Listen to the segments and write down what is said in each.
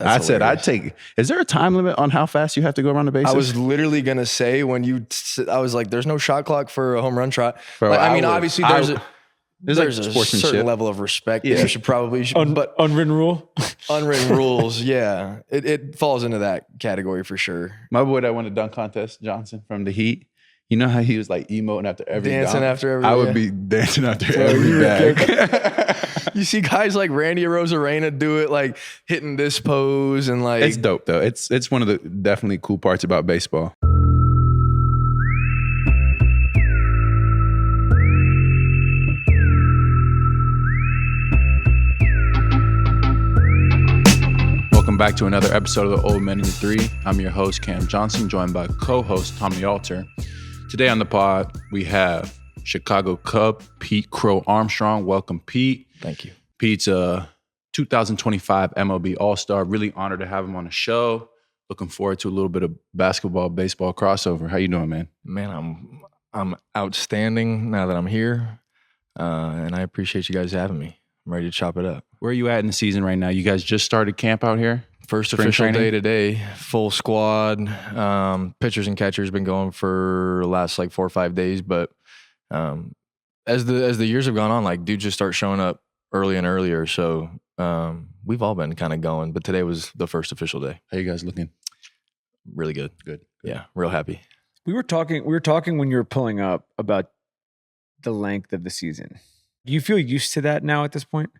I said I'd take. Is there a time limit on how fast you have to go around the bases? I was literally gonna say I was like, "There's no shot clock for a home run trot." Bro, Like, I mean, obviously there's like a sportsmanship. certain level of respect that you should probably, but unwritten rule. unwritten rules, yeah, it falls into that category for sure. My boy that won the dunk contest, Johnson from the Heat. You know how he was like emoting after every Dancing dunk? after every. I would be dancing after every bag. You see guys like Randy Arozarena do it, like hitting this pose and like. It's dope though. It's one of the definitely cool parts about baseball. Welcome back to another episode of the Old Men in the Three. I'm your host, Cam Johnson, joined by co-host Tommy Alter. Today on the pod, we have Chicago Cub, Pete Crow-Armstrong. Welcome, Pete. Thank you. Pete's a 2025 MLB All-Star. Really honored to have him on the show. Looking forward to a little bit of basketball, baseball crossover. How you doing, man? Man, I'm outstanding now that I'm here, and I appreciate you guys having me. I'm ready to chop it up. Where are you at in the season right now? You guys just started camp out here? First Spring official training? day today, full squad. Pitchers and catchers been going for the last like 4 or 5 days, but as the years have gone on, like dudes just start showing up early and earlier. So we've all been kind of going, but today was the first official day. How you guys looking? Really good. Good. Yeah, real happy. We were talking when you were pulling up about the length of the season. Do you feel used to that now at this point?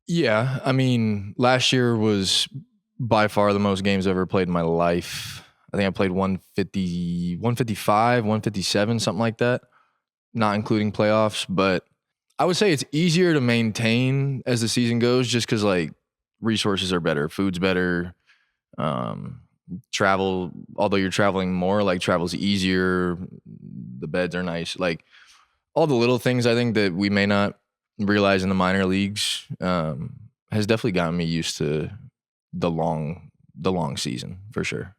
Yeah, I mean, last year was by far the most games I've ever played in my life. I think I played 150, 155, 157, something like that, not including playoffs. But I would say it's easier to maintain as the season goes just because, like, resources are better, food's better, travel, although you're traveling more, like, travel's easier, the beds are nice. Like, all the little things I think that we may not realize in the minor leagues has definitely gotten me used to the long season for sure.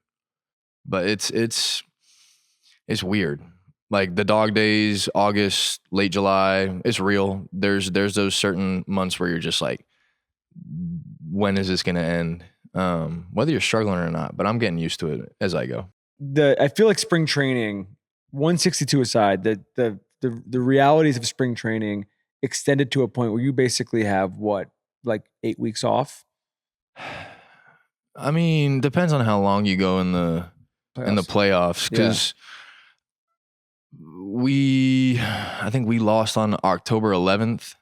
But it's weird. Like the dog days, August, late July, it's real. There's those certain months where you're just like, when is this gonna end? Whether you're struggling or not, but I'm getting used to it as I go. I feel like spring training, 162 aside, the realities of spring training extended to a point where you basically have like 8 weeks off? I mean, depends on how long you go in the playoffs because I think we lost on October 11th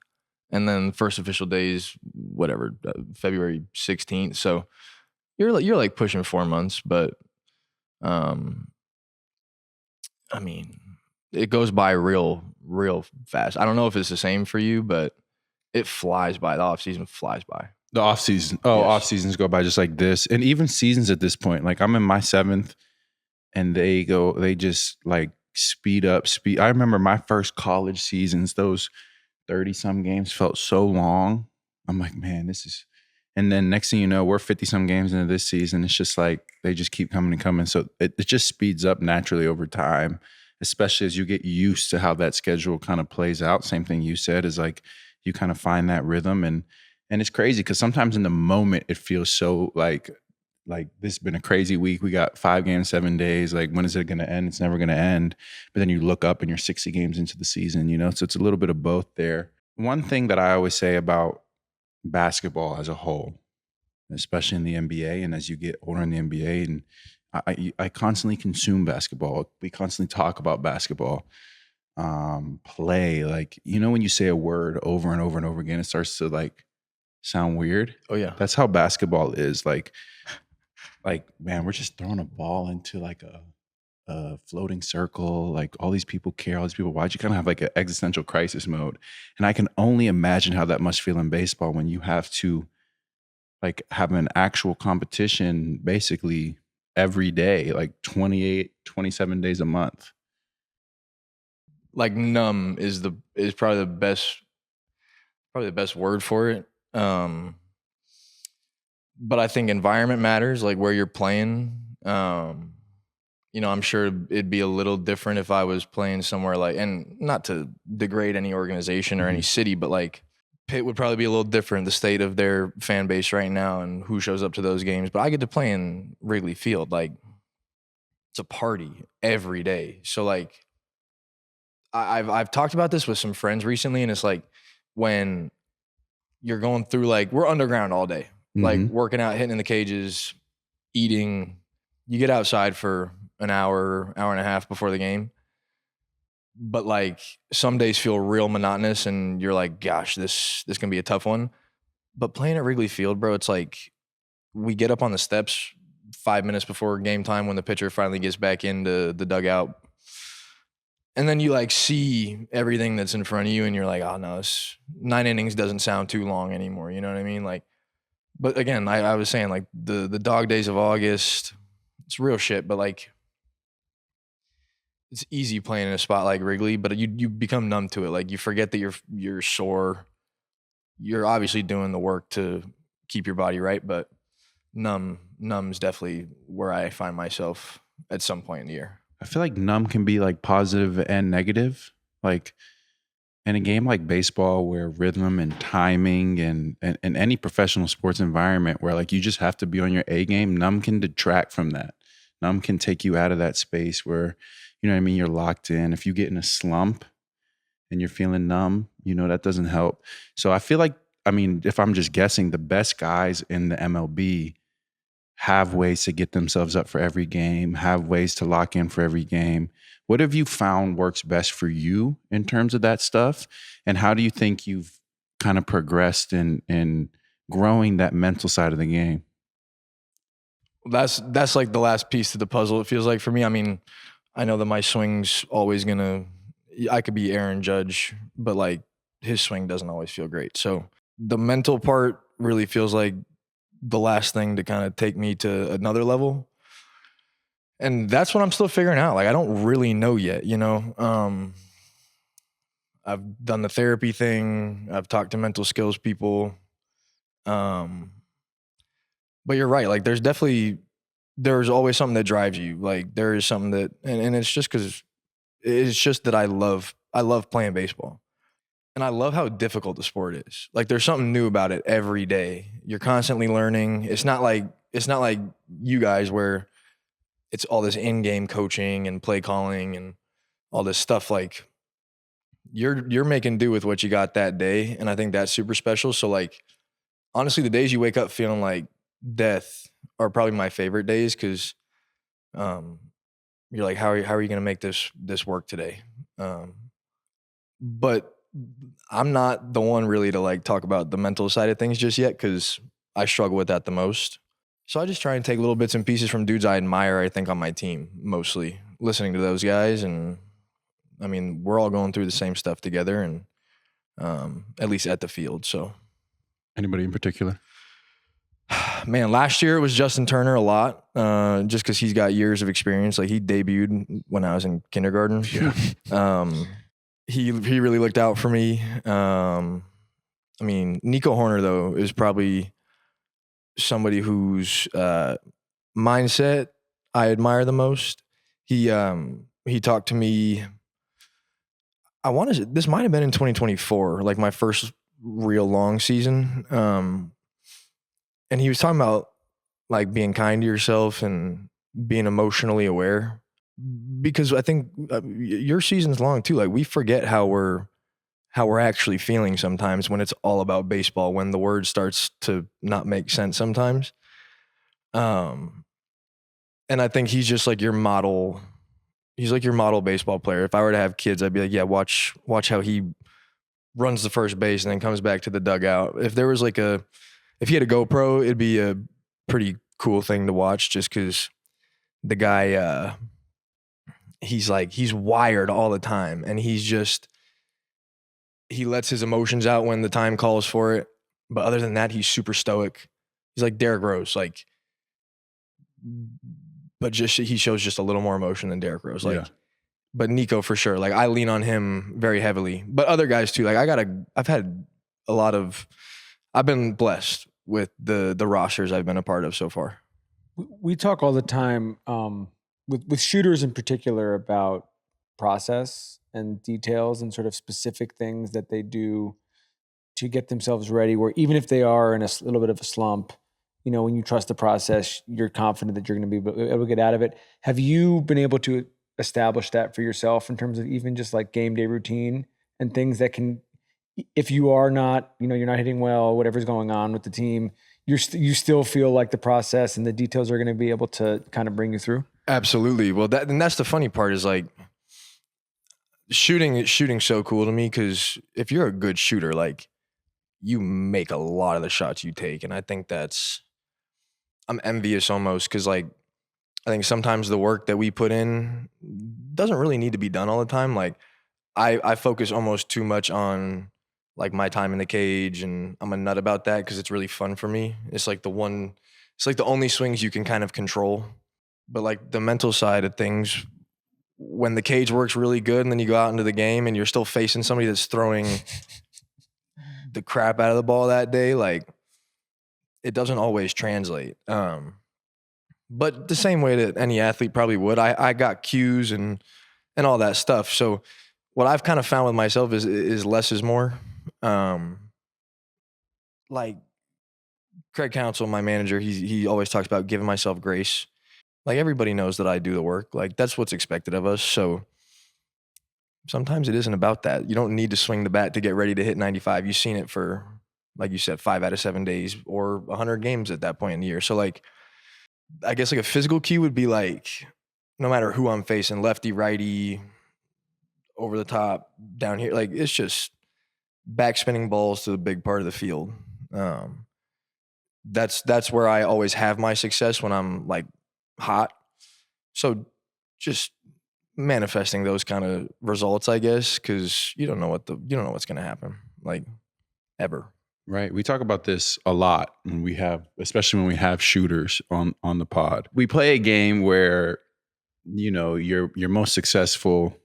and then first official days, February 16th. So you're like pushing 4 months, but I mean, it goes by real fast. I don't know if it's the same for you, but it flies by. The off season flies by. The off season. Oh, yes. Off seasons go by just like this. And even seasons at this point, like I'm in my 7th and they just like speed up. I remember my first college seasons, those 30 some games felt so long. I'm like, man, and then next thing you know, we're 50 some games into this season. It's just like, they just keep coming and coming. So it just speeds up naturally over time, especially as you get used to how that schedule kind of plays out. Same thing you said is like, you kind of find that rhythm and it's crazy because sometimes in the moment it feels so like this has been a crazy week. We got 5 games, 7 days. Like when is it going to end? It's never going to end. But then you look up and you're 60 games into the season, so it's a little bit of both there. One thing that I always say about basketball as a whole, especially in the NBA and as you get older in the NBA, and I constantly consume basketball. We constantly talk about basketball. Play, like, when you say a word over and over and over again, it starts to like sound weird. Oh yeah. That's how basketball is. Like man, we're just throwing a ball into like a floating circle. Like all these people care, all these people watch. You kind of have like an existential crisis mode. And I can only imagine how that must feel in baseball when you have to like have an actual competition basically every day, like 28, 27 days a month. Like numb is probably the best word for it. But I think environment matters, like where you're playing. I'm sure it'd be a little different if I was playing somewhere like, and not to degrade any organization or any city, but like Pitt would probably be a little different, the state of their fan base right now and who shows up to those games. But I get to play in Wrigley Field. Like, it's a party every day. So, like, I've talked about this with some friends recently, and it's like when you're going through, like, we're underground all day, like working out, hitting in the cages, eating. You get outside for an hour and a half before the game. But like some days feel real monotonous and you're like, gosh, this can be a tough one. But playing at Wrigley Field, bro, it's like we get up on the steps 5 minutes before game time when the pitcher finally gets back into the dugout. And then you like see everything that's in front of you and you're like, oh no, this 9 innings doesn't sound too long anymore. You know what I mean? Like, but again, I was saying like the dog days of August, it's real shit, but like it's easy playing in a spot like Wrigley, but you become numb to it. Like you forget that you're sore. You're obviously doing the work to keep your body right, but numb's definitely where I find myself at some point in the year. I feel like numb can be like positive and negative. Like in a game like baseball where rhythm and timing and any professional sports environment where like you just have to be on your A game, numb can detract from that. Numb can take you out of that space where, you know what I mean, you're locked in. If you get in a slump and you're feeling numb, you know, that doesn't help. So I feel like, I mean, if I'm just guessing, the best guys in the MLB have ways to get themselves up for every game, have ways to lock in for every game. What have you found works best for you in terms of that stuff? And how do you think you've kind of progressed in growing that mental side of the game? That's like the last piece to the puzzle, it feels like for me. I mean, I know that my swing's always I could be Aaron Judge, but like his swing doesn't always feel great. So the mental part really feels like the last thing to kind of take me to another level. And that's what I'm still figuring out. Like, I don't really know yet, you know? I've done the therapy thing. I've talked to mental skills people. But you're right. Like there's always something that drives you. Like there is something that, and it's just that I love playing baseball. And I love how difficult the sport is. Like there's something new about it every day. You're constantly learning. It's not like you guys where it's all this in-game coaching and play calling and all this stuff. Like you're making do with what you got that day. And I think that's super special. So like, honestly, the days you wake up feeling like death are probably my favorite days. Cause, you're like, how are you going to make this work today? But I'm not the one really to like talk about the mental side of things just yet. Cause I struggle with that the most. So I just try and take little bits and pieces from dudes I admire, I think, on my team, mostly listening to those guys. And I mean, we're all going through the same stuff together and at least at the field. So Anybody in particular? man, last year it was Justin Turner a lot, just because he's got years of experience. Like he debuted when I was in kindergarten. Yeah. He really looked out for me. I mean, Nico Horner though is probably somebody whose mindset I admire the most. He talked to me. This might have been in 2024, like my first real long season. And he was talking about like being kind to yourself and being emotionally aware, because I think your season's long too. Like we forget how we're actually feeling sometimes when it's all about baseball, when the word starts to not make sense sometimes. And I think he's just like your model. He's like your model baseball player. If I were to have kids, I'd be like, yeah, watch how he runs the first base and then comes back to the dugout. If there was if he had a GoPro, it'd be a pretty cool thing to watch, just because the guy, he's wired all the time, and he lets his emotions out when the time calls for it. But other than that, he's super stoic. He's like Derrick Rose, like, but he shows just a little more emotion than Derrick Rose. Like, yeah. But Nico for sure. Like I lean on him very heavily, but other guys too. Like I've been blessed with the rosters I've been a part of so far. We talk all the time with shooters in particular about process and details and sort of specific things that they do to get themselves ready, where even if they are in a little bit of a slump, you know, when you trust the process, you're confident that you're going to be able to get out of it. Have you been able to establish that for yourself in terms of even just like game day routine and things that can, if you are not, you know, you're not hitting well, whatever's going on with the team, you still feel like the process and the details are going to be able to kind of bring you through? Absolutely. Well, that's the funny part is like shooting's so cool to me because if you're a good shooter, like you make a lot of the shots you take. And I think I'm envious almost because like I think sometimes the work that we put in doesn't really need to be done all the time. Like I focus almost too much on like my time in the cage, and I'm a nut about that because it's really fun for me. It's like the only swings you can kind of control. But like the mental side of things, when the cage works really good and then you go out into the game and you're still facing somebody that's throwing the crap out of the ball that day, like it doesn't always translate. But the same way that any athlete probably would, I got cues and all that stuff. So what I've kind of found with myself is less is more. Like Craig Counsell, my manager, he always talks about giving myself grace. Like everybody knows that I do the work. Like that's what's expected of us. So sometimes it isn't about that. You don't need to swing the bat to get ready to hit 95. You've seen it for, like you said, 5 out of 7 days or 100 games at that point in the year. So like, I guess like a physical key would be like, no matter who I'm facing, lefty, righty, over the top, down here, like it's just backspinning balls to the big part of the field. That's where I always have my success when I'm like hot. So just manifesting those kind of results, I guess, because you don't know what's going to happen, like ever. Right. We talk about this a lot especially when we have shooters on the pod. We play a game where, you know, your most successful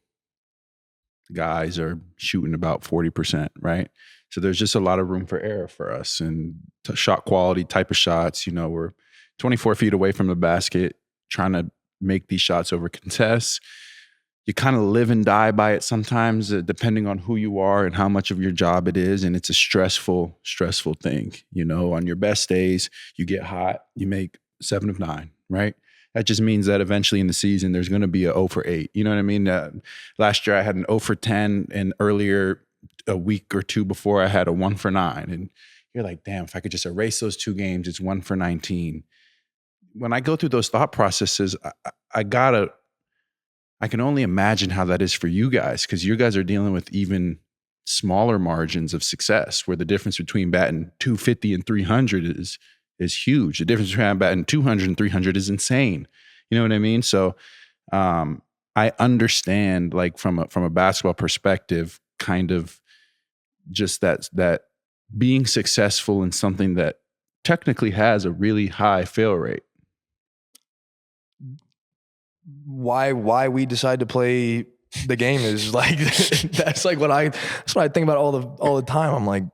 guys are shooting about 40%, right? So there's just a lot of room for error for us and shot quality, type of shots. You know, we're 24 feet away from the basket trying to make these shots over contests. You kind of live and die by it sometimes, depending on who you are and how much of your job it is. And it's a stressful thing. You know, on your best days, you get hot, you make 7 of 9, right? That just means that eventually in the season, there's going to be a 0 for 8. You know what I mean? Last year I had an 0 for 10, and earlier a week or two before I had a 1 for 9. And you're like, damn, if I could just erase those 2 games, it's 1 for 19. When I go through those thought processes, I can only imagine how that is for you guys, because you guys are dealing with even smaller margins of success, where the difference between batting 250 and 300 is huge. The difference between batting 200 and 300 is insane. You know what I mean? So I understand, like from a basketball perspective, kind of just that being successful in something that technically has a really high fail rate. Why we decide to play the game is like that's what I think about all the time. I'm like,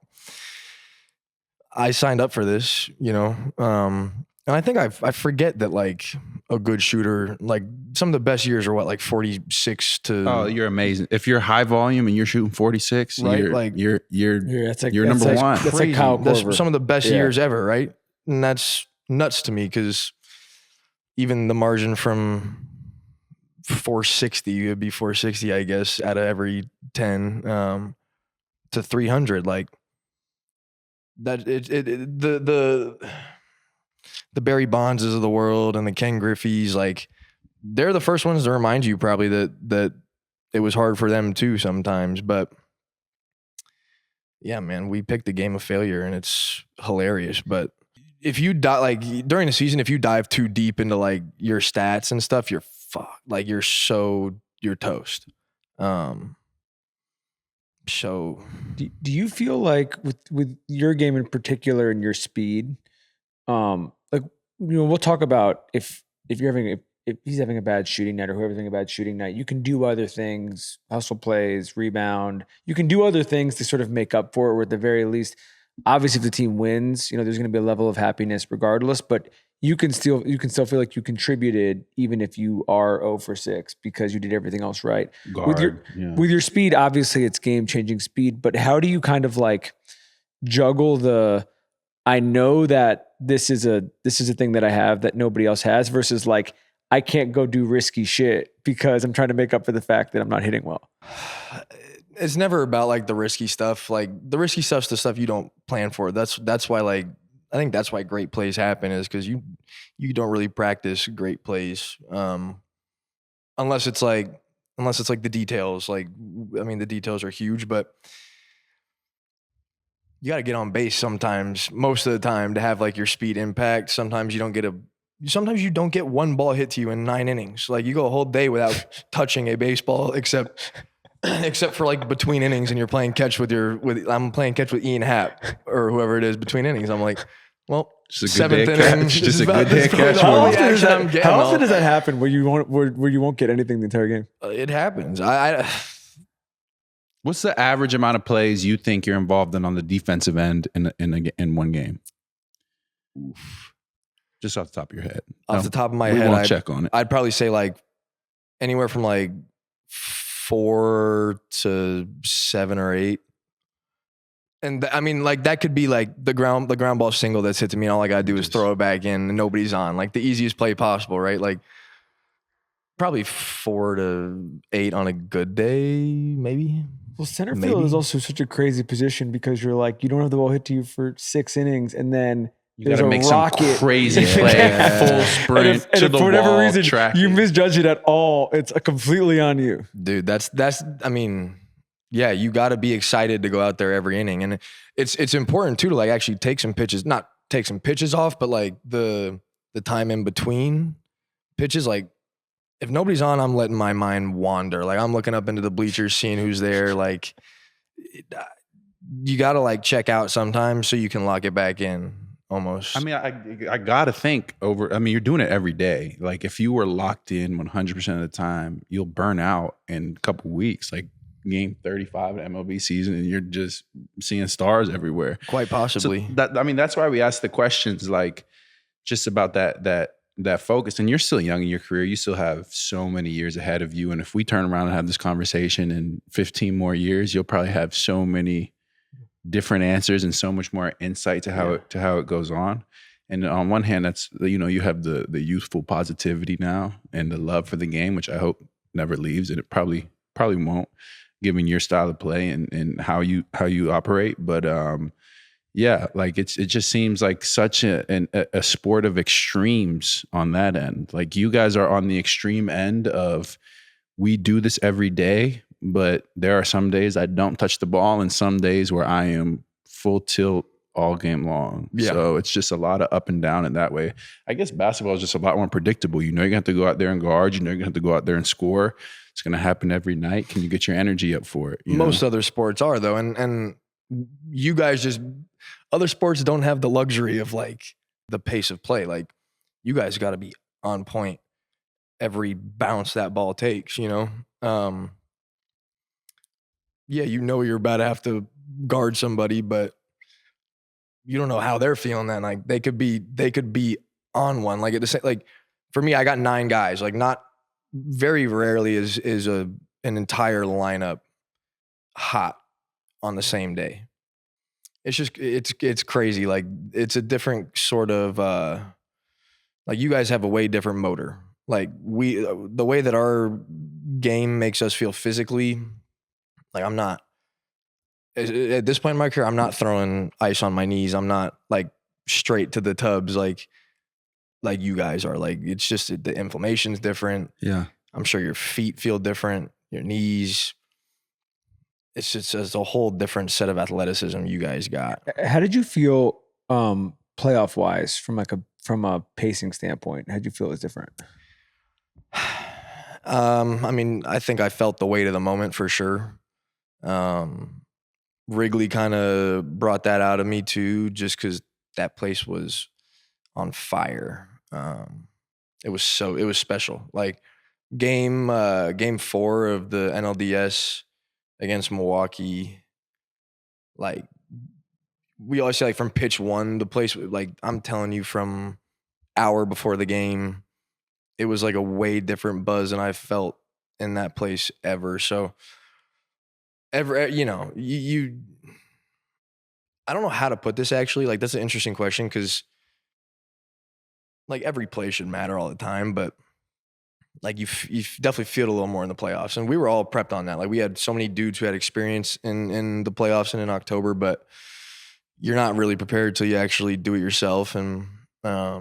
I signed up for this, you know, and I think I forget that like a good shooter, like some of the best years are what, like 46 to. Oh, you're amazing! If you're high volume and you're shooting 46, right? You're number one. That's like Kyle Korver. That's some of the best years ever, right? And that's nuts to me because even the margin from 460, it'd be 460, I guess, out of every 10 to 300, like that. The Barry Bondses of the world and the Ken Griffeys, like they're the first ones to remind you probably that it was hard for them too sometimes. But yeah, man, we picked the game of failure and it's hilarious. But if you like during the season, if you dive too deep into like your stats and stuff, you're fucked. Like you're toast. So do you feel like with your game in particular and your speed, like, you know, we'll talk about if he's having a bad shooting night or whoever's having a bad shooting night, you can do other things, hustle plays, rebound. You can do other things to sort of make up for it, or at the very least, obviously if the team wins, you know, there's going to be a level of happiness regardless, but you can still feel like you contributed even if you are 0 for 6 because you did everything else right. With your speed, obviously it's game-changing speed, but how do you kind of like juggle the, I know that this is a thing that I have that nobody else has, versus like, I can't go do risky shit because I'm trying to make up for the fact that I'm not hitting well? It's never about like the risky stuff. Like the risky stuff's the stuff you don't plan for. That's why, like, I think that's why great plays happen, is because you don't really practice great plays, unless it's like the details. Like, I mean, the details are huge, but you got to get on base sometimes, most of the time, to have like your speed impact. Sometimes you don't get one ball hit to you in 9 innings. Like, you go a whole day without touching a baseball except for like between innings, and you're playing catch I'm playing catch with Ian Happ or whoever it is between innings. I'm like, well, Just a good 7th day inning. catch. Just a good day catch. How How often does that happen where you won't get anything the entire game? It happens. What's the average amount of plays you think you're involved in on the defensive end in one game? Oof. Just off the top of your head. Off the top of my we head, won't check on it. I'd probably say like anywhere from like 4 to 7 or 8. And I mean, like, that could be like the ground ball single that's hit to me, and all I gotta do is throw it back in and nobody's on. Like, the easiest play possible, right? Like, probably 4 to 8 on a good day, maybe. Well, center field is also such a crazy position because you're like, you don't have the ball hit to you for 6 innings, and then you got to make some crazy play, full sprint and to if the for whatever wall, reason tracking. you misjudge it at all, it's completely on you. Dude, that's I mean, yeah, you got to be excited to go out there every inning, and it's important too to like actually take some pitches, not take some pitches off, but like the time in between pitches. Like, if nobody's on, I'm letting my mind wander. Like, I'm looking up into the bleachers, seeing who's there. Like, you got to like check out sometimes so you can lock it back in. Almost. I mean, I gotta think over. I mean, you're doing it every day. Like, if you were locked in 100% of the time, you'll burn out in a couple weeks. Like game 35 of the MLB season, and you're just seeing stars everywhere. Quite possibly. So that's why we ask the questions, like, just about that focus. And you're still young in your career. You still have so many years ahead of you. And if we turn around and have this conversation in 15 more years, you'll probably have so many different answers and so much more insight to how it goes on. And on one hand, that's, you have the youthful positivity now and the love for the game, which I hope never leaves, and it probably won't, given your style of play and how you operate. But yeah, like it just seems like such a sport of extremes on that end. Like, you guys are on the extreme end of, we do this every day, but there are some days I don't touch the ball and some days where I am full tilt all game long. Yeah. So it's just a lot of up and down in that way. I guess basketball is just a lot more predictable. You're going to have to go out there and guard. You're going to have to go out there and score. It's going to happen every night. Can you get your energy up for it? Most other sports are, though. And you guys other sports don't have the luxury of like the pace of play. Like, you guys got to be on point every bounce that ball takes, Yeah, you're about to have to guard somebody, but you don't know how they're feeling that night. They could be on one. Like, at the same, like, for me, I got 9 guys. Like, not very rarely is an entire lineup hot on the same day. It's just it's crazy. Like, it's a different sort of like, you guys have a way different motor. Like, the way that our game makes us feel physically. Like, I'm not, at this point in my career, I'm not throwing ice on my knees. I'm not like straight to the tubs like you guys are. Like, it's just the inflammation's different. Yeah. I'm sure your feet feel different, your knees. It's just a whole different set of athleticism you guys got. How did you feel playoff wise from a pacing standpoint? How'd you feel it was different? I mean, I think I felt the weight of the moment for sure. Wrigley kind of brought that out of me too, just because that place was on fire. It was special. Like, game 4 of the NLDS against Milwaukee, like, we always say, like, from pitch 1, the place, like, I'm telling you, from hour before the game, it was like a way different buzz than I felt in that place ever. So you I don't know how to put this actually. Like, that's an interesting question because like every play should matter all the time, but like you definitely feel it a little more in the playoffs. And we were all prepped on that. Like we had so many dudes who had experience in the playoffs and in October, but you're not really prepared till you actually do it yourself. And I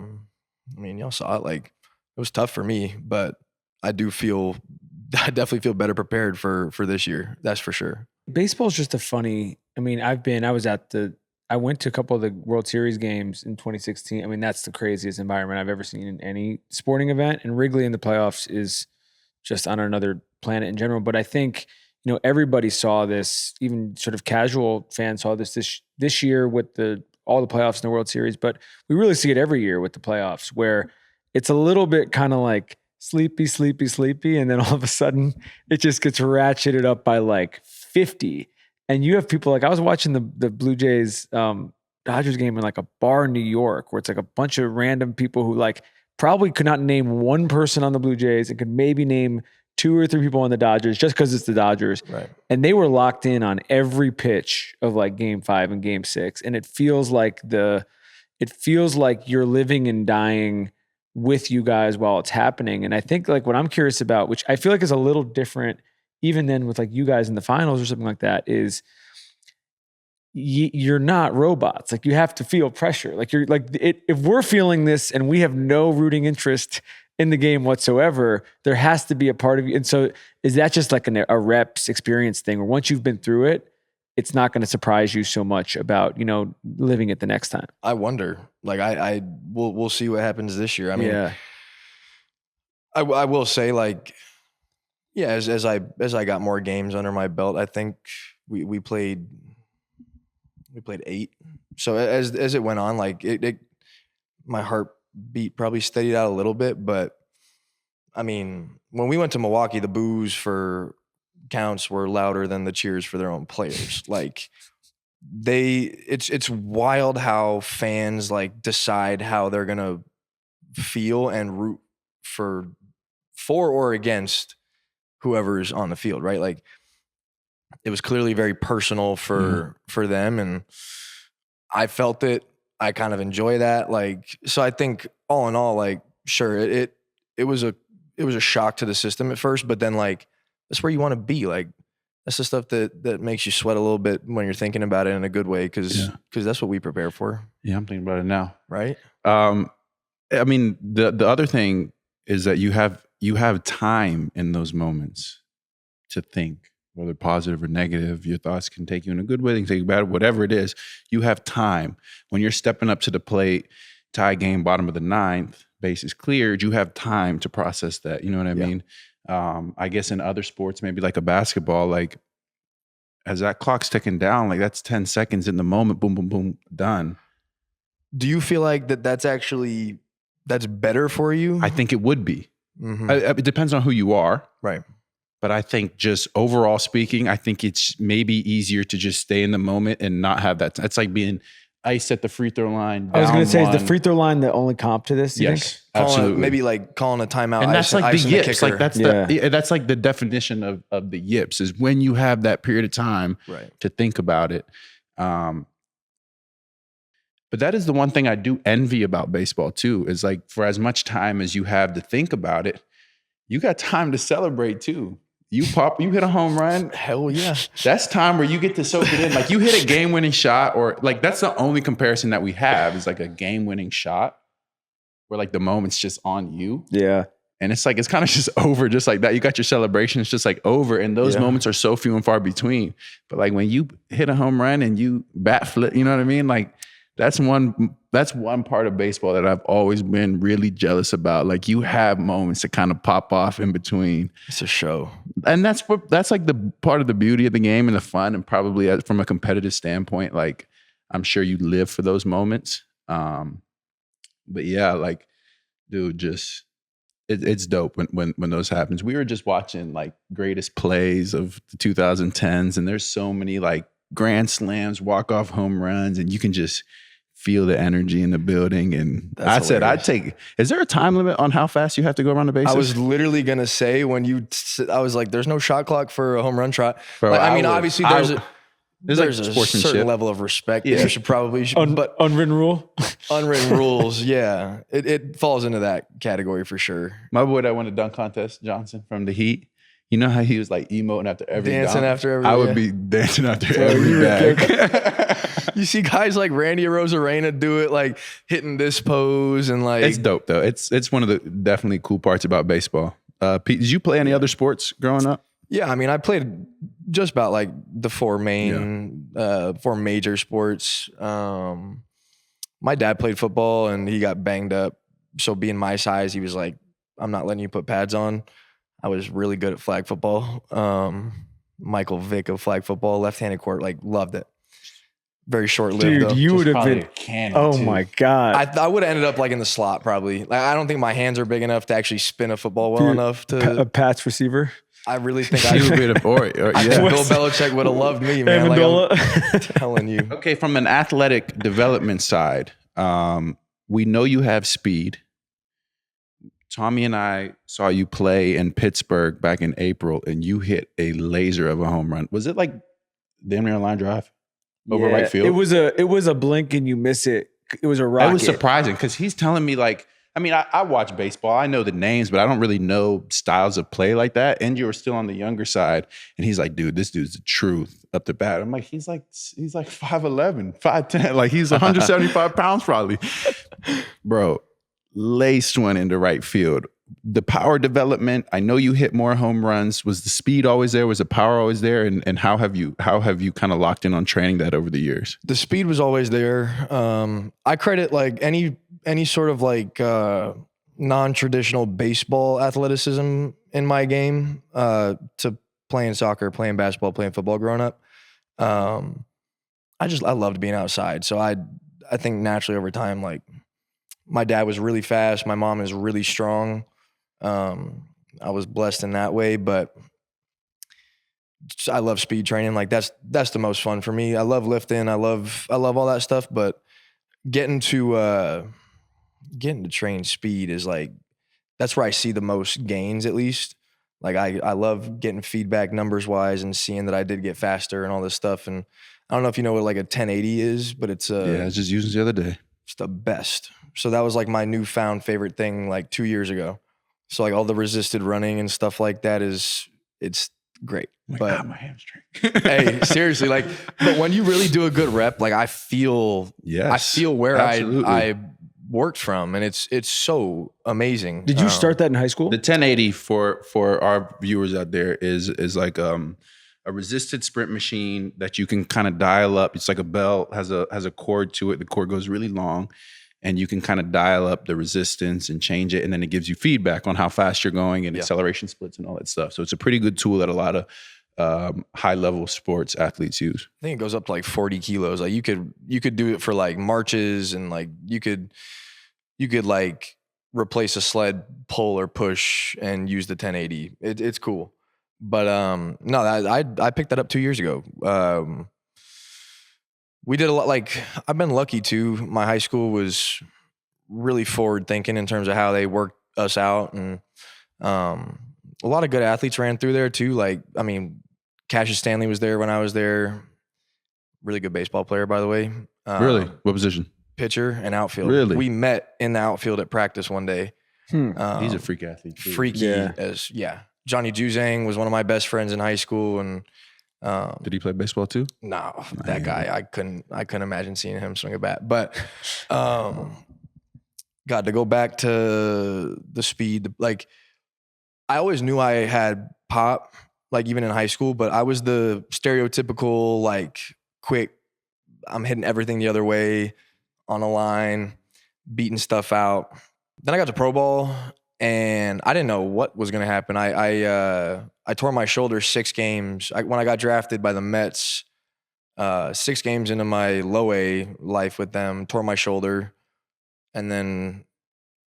mean, y'all saw it. Like it was tough for me, but I definitely feel better prepared for this year. That's for sure. Baseball is just a funny. I mean, I went to a couple of the World Series games in 2016. I mean, that's the craziest environment I've ever seen in any sporting event. And Wrigley in the playoffs is just on another planet in general. But I think, everybody saw this, even sort of casual fans saw this year with all the playoffs in the World Series. But we really see it every year with the playoffs where it's a little bit kind of like sleepy. And then all of a sudden it just gets ratcheted up by like 50. And you have people like I was watching the Blue Jays Dodgers game in like a bar in New York where it's like a bunch of random people who like probably could not name one person on the Blue Jays and could maybe name 2 or 3 people on the Dodgers just because it's the Dodgers. Right. And they were locked in on every pitch of like game 5 and game 6. And it feels like you're living and dying with you guys while it's happening. And I think like what I'm curious about, which I feel like is a little different even then with like you guys in the finals or something like that, is you're not robots. Like you have to feel pressure. Like you're like if we're feeling this and we have no rooting interest in the game whatsoever, there has to be a part of you. And so is that just like a reps experience thing where once you've been through it, it's not going to surprise you so much about, living it the next time? I wonder. Like we'll see what happens this year. I mean, yeah. I will say like, yeah, as I got more games under my belt, I think we played 8. So as it went on, like my heartbeat probably steadied out a little bit. But I mean, when we went to Milwaukee, the boos for counts were louder than the cheers for their own players. Like it's wild how fans like decide how they're gonna feel and root for or against whoever's on the field, right? Like it was clearly very personal for them, and I felt it. I kind of enjoy that. Like, so I think all in all, like, sure, it was a shock to the system at first, but then like that's where you want to be. Like that's the stuff that makes you sweat a little bit when you're thinking about it in a good way, because that's what we prepare for. Yeah, I'm thinking about it now. Right. I mean, the other thing is that you have time in those moments to think, whether positive or negative. Your thoughts can take you in a good way, they can take you bad, whatever it is. You have time. When you're stepping up to the plate, tie game, bottom of the 9th, bases cleared, you have time to process that. You know what I mean? I guess in other sports, maybe like a basketball, like as that clock's ticking down, like that's 10 seconds in the moment, boom, boom, boom, done. Do you feel like that's better for you? I think it would be. Mm-hmm. It depends on who you are. Right. But I think just overall speaking, I think it's maybe easier to just stay in the moment and not have that. It's like being ice at the free throw line. I was going to say, is the free throw line the only comp to this? Yes, absolutely. Maybe like calling a timeout. And that's like the yips. Like that's like the definition of the yips is when you have that period of time to think about it. But that is the one thing I do envy about baseball too, is like for as much time as you have to think about it, you got time to celebrate too. You hit a home run. Hell yeah. That's time where you get to soak it in. Like you hit a game-winning shot, or like that's the only comparison that we have is like a game-winning shot where like the moment's just on you. Yeah. And it's like, it's kind of just over just like that. You got your celebration. It's just like over. And those moments are so few and far between. But like when you hit a home run and you bat flip, you know what I mean? Like that's one part of baseball that I've always been really jealous about. Like you have moments to kind of pop off in between. It's a show. And that's like the part of the beauty of the game and the fun, and probably from a competitive standpoint, like I'm sure you live for those moments. But yeah, like, dude, just it's dope when those happens. We were just watching like greatest plays of the 2010s, and there's so many like grand slams, walk-off home runs, and you can just feel the energy in the building. And that's is there a time limit on how fast you have to go around the bases? I was literally going to say I was like, there's no shot clock for a home run trot. Bro, like, I mean, obviously There's There's like a sportsmanship. certain level of respect Yeah. that you should probably, but unwritten rule. unwritten rules, yeah, it falls into that category for sure. My boy that won the dunk contest, Johnson from the Heat. You know how he was like emoting after every Dancing dunk? after every. I would yeah. be dancing after you every would bag. You see guys like Randy Arozarena do it, like hitting this pose and like. It's dope though. It's one of the definitely cool parts about baseball. Pete, did you play any other sports growing up? Yeah, I mean, I played just about like the four major sports. My dad played football and he got banged up. So being my size, he was like, "I'm not letting you put pads on." I was really good at flag football. Michael Vick of flag football, left-handed court, like loved it. Very short-lived Dude, though. you would have been. Oh my god! I would have ended up like in the slot probably. Like I don't think my hands are big enough to actually spin a football well enough to. A Pats receiver. I really think He would be I think Bill Belichick would have loved me, man. Like I'm telling you. Okay, from an athletic development side, we know you have speed. Tommy and I saw you play in Pittsburgh back in April, and you hit a laser of a home run. Was it like damn near a line drive over right field? It was a blink and you miss it. It was a rocket. That was surprising because he's telling me like, I mean, I watch baseball. I know the names, but I don't really know styles of play like that. And you were still on the younger side. And he's like, dude, this dude's the truth up the bat. I'm like, he's like 5'11", 5'10". Like he's 175 pounds probably. Bro, laced one into right field. The power development, I know you hit more home runs. Was the speed always there? Was the power always there? And how have you kind of locked in on training that over the years? The speed was always there. I credit like any sort of like non-traditional baseball athleticism in my game to playing soccer, playing basketball, playing football growing up. I loved being outside. So I think naturally over time, like my dad was really fast. My mom is really strong. I was blessed in that way, but I love speed training. Like that's the most fun for me. I love lifting. I love all that stuff, but getting to train speed is like, that's where I see the most gains, at least. Like I love getting feedback numbers wise and seeing that I did get faster and all this stuff. And I don't know if you know what like a 1080 is, but it's yeah, I was just using it the other day. It's the best. So that was like my newfound favorite thing like 2 years ago. So like all the resisted running and stuff like that it's great. Like, but my hamstring. hey, seriously, like, but when you really do a good rep, like I feel where absolutely. I worked from, and it's so amazing. Did you start that in high school? The 1080 for our viewers out there is like a resisted sprint machine that you can kind of dial up. It's like a bell, has a cord to it. The cord goes really long, and you can kind of dial up the resistance and change it, and then it gives you feedback on how fast you're going and acceleration splits and all that stuff. So it's a pretty good tool that a lot of high-level sports athletes use. I think it goes up to like 40 kilos. Like you could do it for like marches, and like you could like replace a sled pull or push and use the 1080. It's cool. But no, I picked that up 2 years ago. We did a lot. Like I've been lucky too. My high school was really forward thinking in terms of how they worked us out, and a lot of good athletes ran through there too. Like I mean, Cassius Stanley was there when I was there. Really good baseball player, by the way. Really? What position? Pitcher and outfield. Really? We met in the outfield at practice one day. He's a freak athlete too. Freaky as Johnny Juzang was one of my best friends in high school, and did he play baseball too? No, that guy, I couldn't imagine seeing him swing a bat. But God, to go back to the speed, like I always knew I had pop, like even in high school, but I was the stereotypical, like quick, I'm hitting everything the other way on a line, beating stuff out. Then I got to pro ball, and I didn't know what was going to happen. I tore my shoulder 6 games. When I got drafted by the Mets, 6 games into my low A life with them, tore my shoulder. And then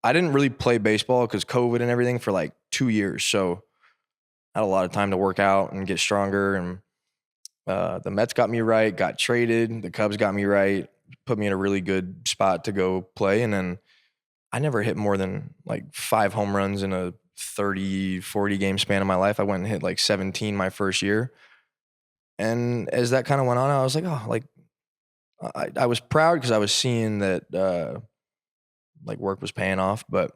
I didn't really play baseball because COVID and everything for like 2 years. So I had a lot of time to work out and get stronger. And the Mets got me right, got traded. The Cubs got me right, put me in a really good spot to go play. And then I never hit more than like 5 home runs in a 30, 40 game span of my life. I went and hit like 17 my first year. And as that kind of went on, I was like, oh, like I was proud because I was seeing that like work was paying off. But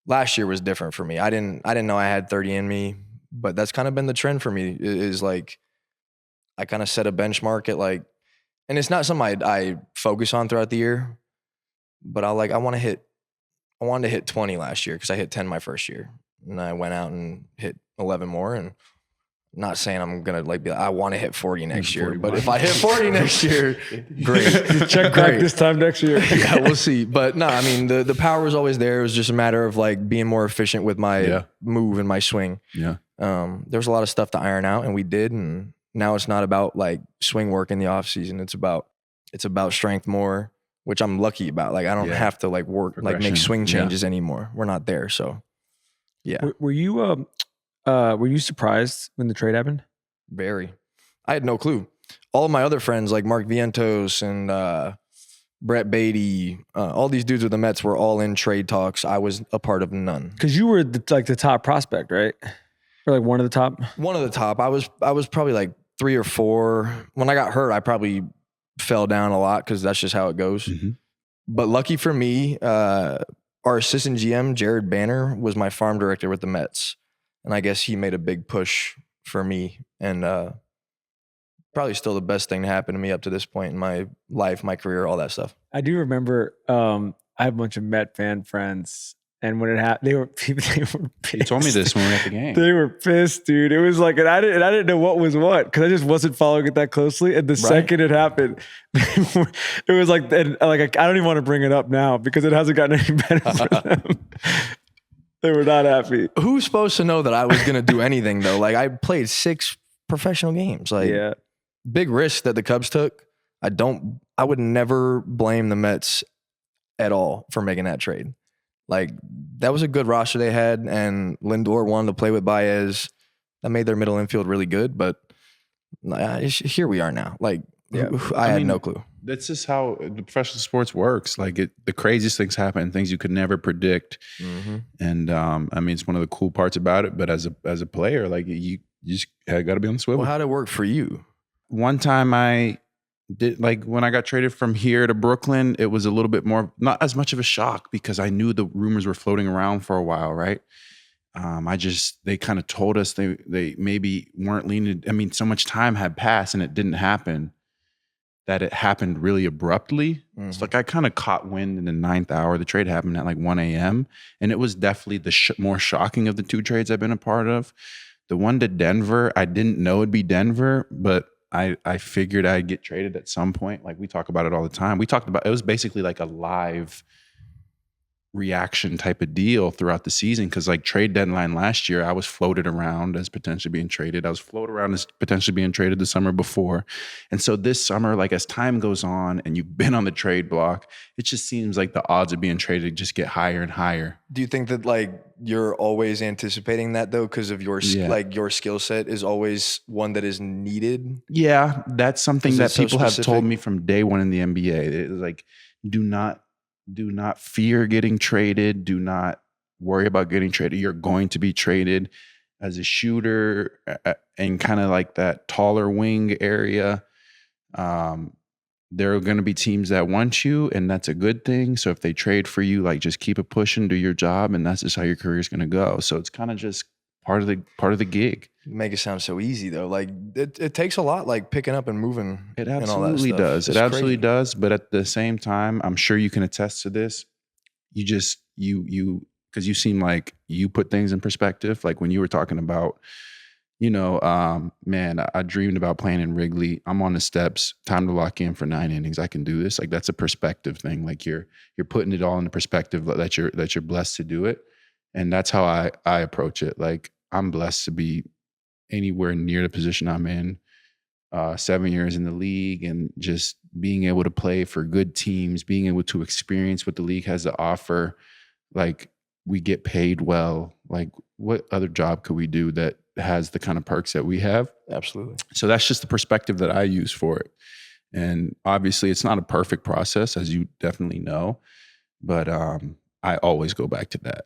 last year was different for me. I didn't know I had 30 in me, but that's kind of been the trend for me. Is like I kind of set a benchmark at like, and it's not something I focus on throughout the year, but I wanted to hit 20 last year because I hit 10 my first year, and I went out and hit 11 more. And not saying I'm gonna like be like, I want to hit 40 next year, but if I hit 40 next year, great. Check back this time next year. Yeah, we'll see. But no, I mean the power was always there. It was just a matter of like being more efficient with my move and my swing. Yeah. There was a lot of stuff to iron out, and we did. And now it's not about like swing work in the off season. It's about strength more, which I'm lucky about. Like I don't have to like work like make swing changes anymore. We're not there. So yeah. Were you surprised when the trade happened? Very. I had no clue. All of my other friends like Mark Vientos and Brett Beatty, all these dudes with the Mets were all in trade talks. I was a part of none. Because you were the top prospect, right? Or like one of the top? One of the top. I was probably like 3 or 4. When I got hurt, I probably fell down a lot because that's just how it goes. Mm-hmm. But lucky for me, our assistant GM, Jared Banner, was my farm director with the Mets. And I guess he made a big push for me, and probably still the best thing to happen to me up to this point in my life, my career, all that stuff. I do remember I have a bunch of Met fan friends, and when it happened, they were pissed. You told me this when we were at the game. They were pissed, dude. It was like, and I didn't know what was what because I just wasn't following it that closely. And the second it happened, it was like, and like I don't even want to bring it up now because it hasn't gotten any better for them. They were not happy. Who's supposed to know that I was going to do anything though? Like I played 6 professional games. Like big risk that the Cubs took. I would never blame the Mets at all for making that trade. Like that was a good roster they had, and Lindor wanted to play with Baez. That made their middle infield really good, but here we are now. Like I had no clue. That's just how the professional sports works. Like the craziest things happen, things you could never predict. Mm-hmm. And I mean, it's one of the cool parts about it. But as a player, like you just got to be on the swivel. Well, how'd it work for you? One time I did, like when I got traded from here to Brooklyn, it was a little bit more, not as much of a shock because I knew the rumors were floating around for a while, right? They kind of told us they maybe weren't leaning. I mean, so much time had passed and it didn't happen. That it happened really abruptly. Mm-hmm. It's like I kind of caught wind in the 9th hour. The trade happened at like 1 a.m. And it was definitely the more shocking of the 2 trades I've been a part of. The one to Denver, I didn't know it'd be Denver, but I figured I'd get traded at some point. Like we talk about it all the time. We talked about, it was basically like a live reaction type of deal throughout the season. Cause like trade deadline last year, I was floated around as potentially being traded. I was floated around as potentially being traded the summer before. And so this summer, like as time goes on and you've been on the trade block, it just seems like the odds of being traded just get higher and higher. Do you think that like you're always anticipating that though? Cause of your, like your skill set is always one that is needed? Yeah. That's something that people have told me from day one in the NBA. It was like, do not fear getting traded. Do not worry about getting traded. You're going to be traded as a shooter and kind of like that taller wing area. There are going to be teams that want you, and that's a good thing. So if they trade for you, like just keep it pushing, do your job, and that's just how your career is going to go. So it's kind of just part of the gig. Make it sound so easy though. Like it takes a lot, like picking up and moving. It absolutely does. It absolutely does. But at the same time, I'm sure you can attest to this. You just because you seem like you put things in perspective. Like when you were talking about, man, I dreamed about playing in Wrigley. I'm on the steps. Time to lock in for 9 innings. I can do this. Like that's a perspective thing. Like you're putting it all in the perspective that you're blessed to do it. And that's how I approach it. Like I'm blessed to be anywhere near the position I'm in, 7 years in the league, and just being able to play for good teams, being able to experience what the league has to offer. Like we get paid well. Like what other job could we do that has the kind of perks that we have? Absolutely. So that's just the perspective that I use for it. And obviously it's not a perfect process, as you definitely know, but I always go back to that.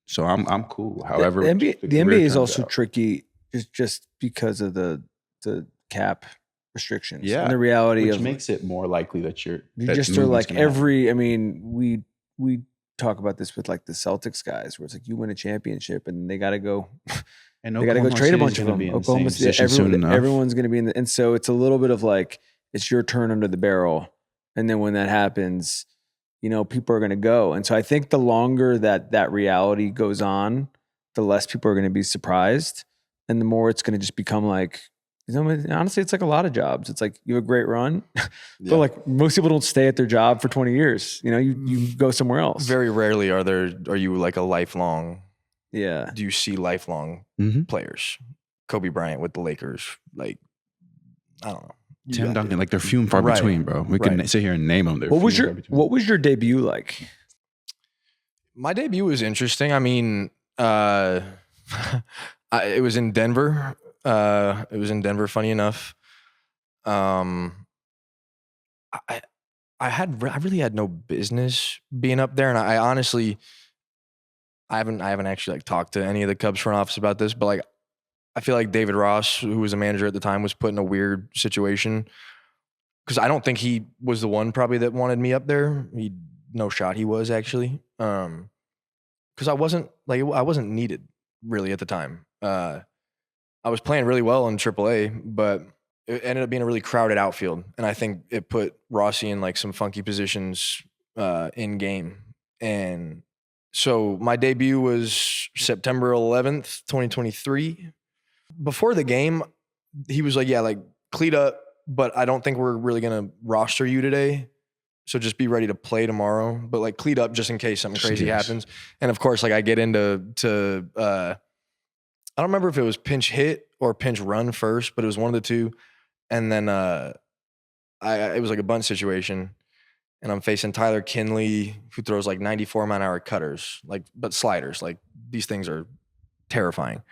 So I'm cool. However, the NBA is also tricky just because of the cap restrictions. Yeah. And the reality Which of makes it more likely that you that just are movement's like gonna happen. I mean, we talk about this with like the Celtics guys where it's like you win a championship and they got to go. And They got to go Oklahoma trade a City's bunch of gonna them. be in the same Oklahoma, position soon enough. everyone's going to be in the, and so it's a little bit of like it's your turn under the barrel, and then when that happens, people are going to go. And so I think the longer that reality goes on, the less people are going to be surprised, and the more it's going to just become like, honestly, it's like a lot of jobs. It's like you have a great run, but like most people don't stay at their job for 20 years. You go somewhere else. Very rarely are you like a lifelong. Yeah. Do you see lifelong players? Kobe Bryant with the Lakers, like I don't know. Tim Duncan, like they're few and far between, bro. We can sit here and name them. What was your debut like? My debut was interesting. I mean, it was in Denver. Funny enough. I really had no business being up there, and I honestly, I haven't actually like talked to any of the Cubs front office about this, but like I feel like David Ross, who was a manager at the time, was put in a weird situation because I don't think he was the one probably that wanted me up there. No shot he was actually, because I wasn't needed really at the time. I was playing really well in AAA, but it ended up being a really crowded outfield, and I think it put Rossi in like some funky positions in game. And so my debut was September 11th, 2023. Before the game, he was like, yeah, like cleat up, but I don't think we're really going to roster you today. So just be ready to play tomorrow, but like cleat up just in case something crazy happens. And of course, like I get into I don't remember if it was pinch hit or pinch run first, but it was one of the two. And then it was like a bunt situation. And I'm facing Tyler Kinley, who throws like 94-mile-an-hour cutters, but sliders. Like these things are terrifying.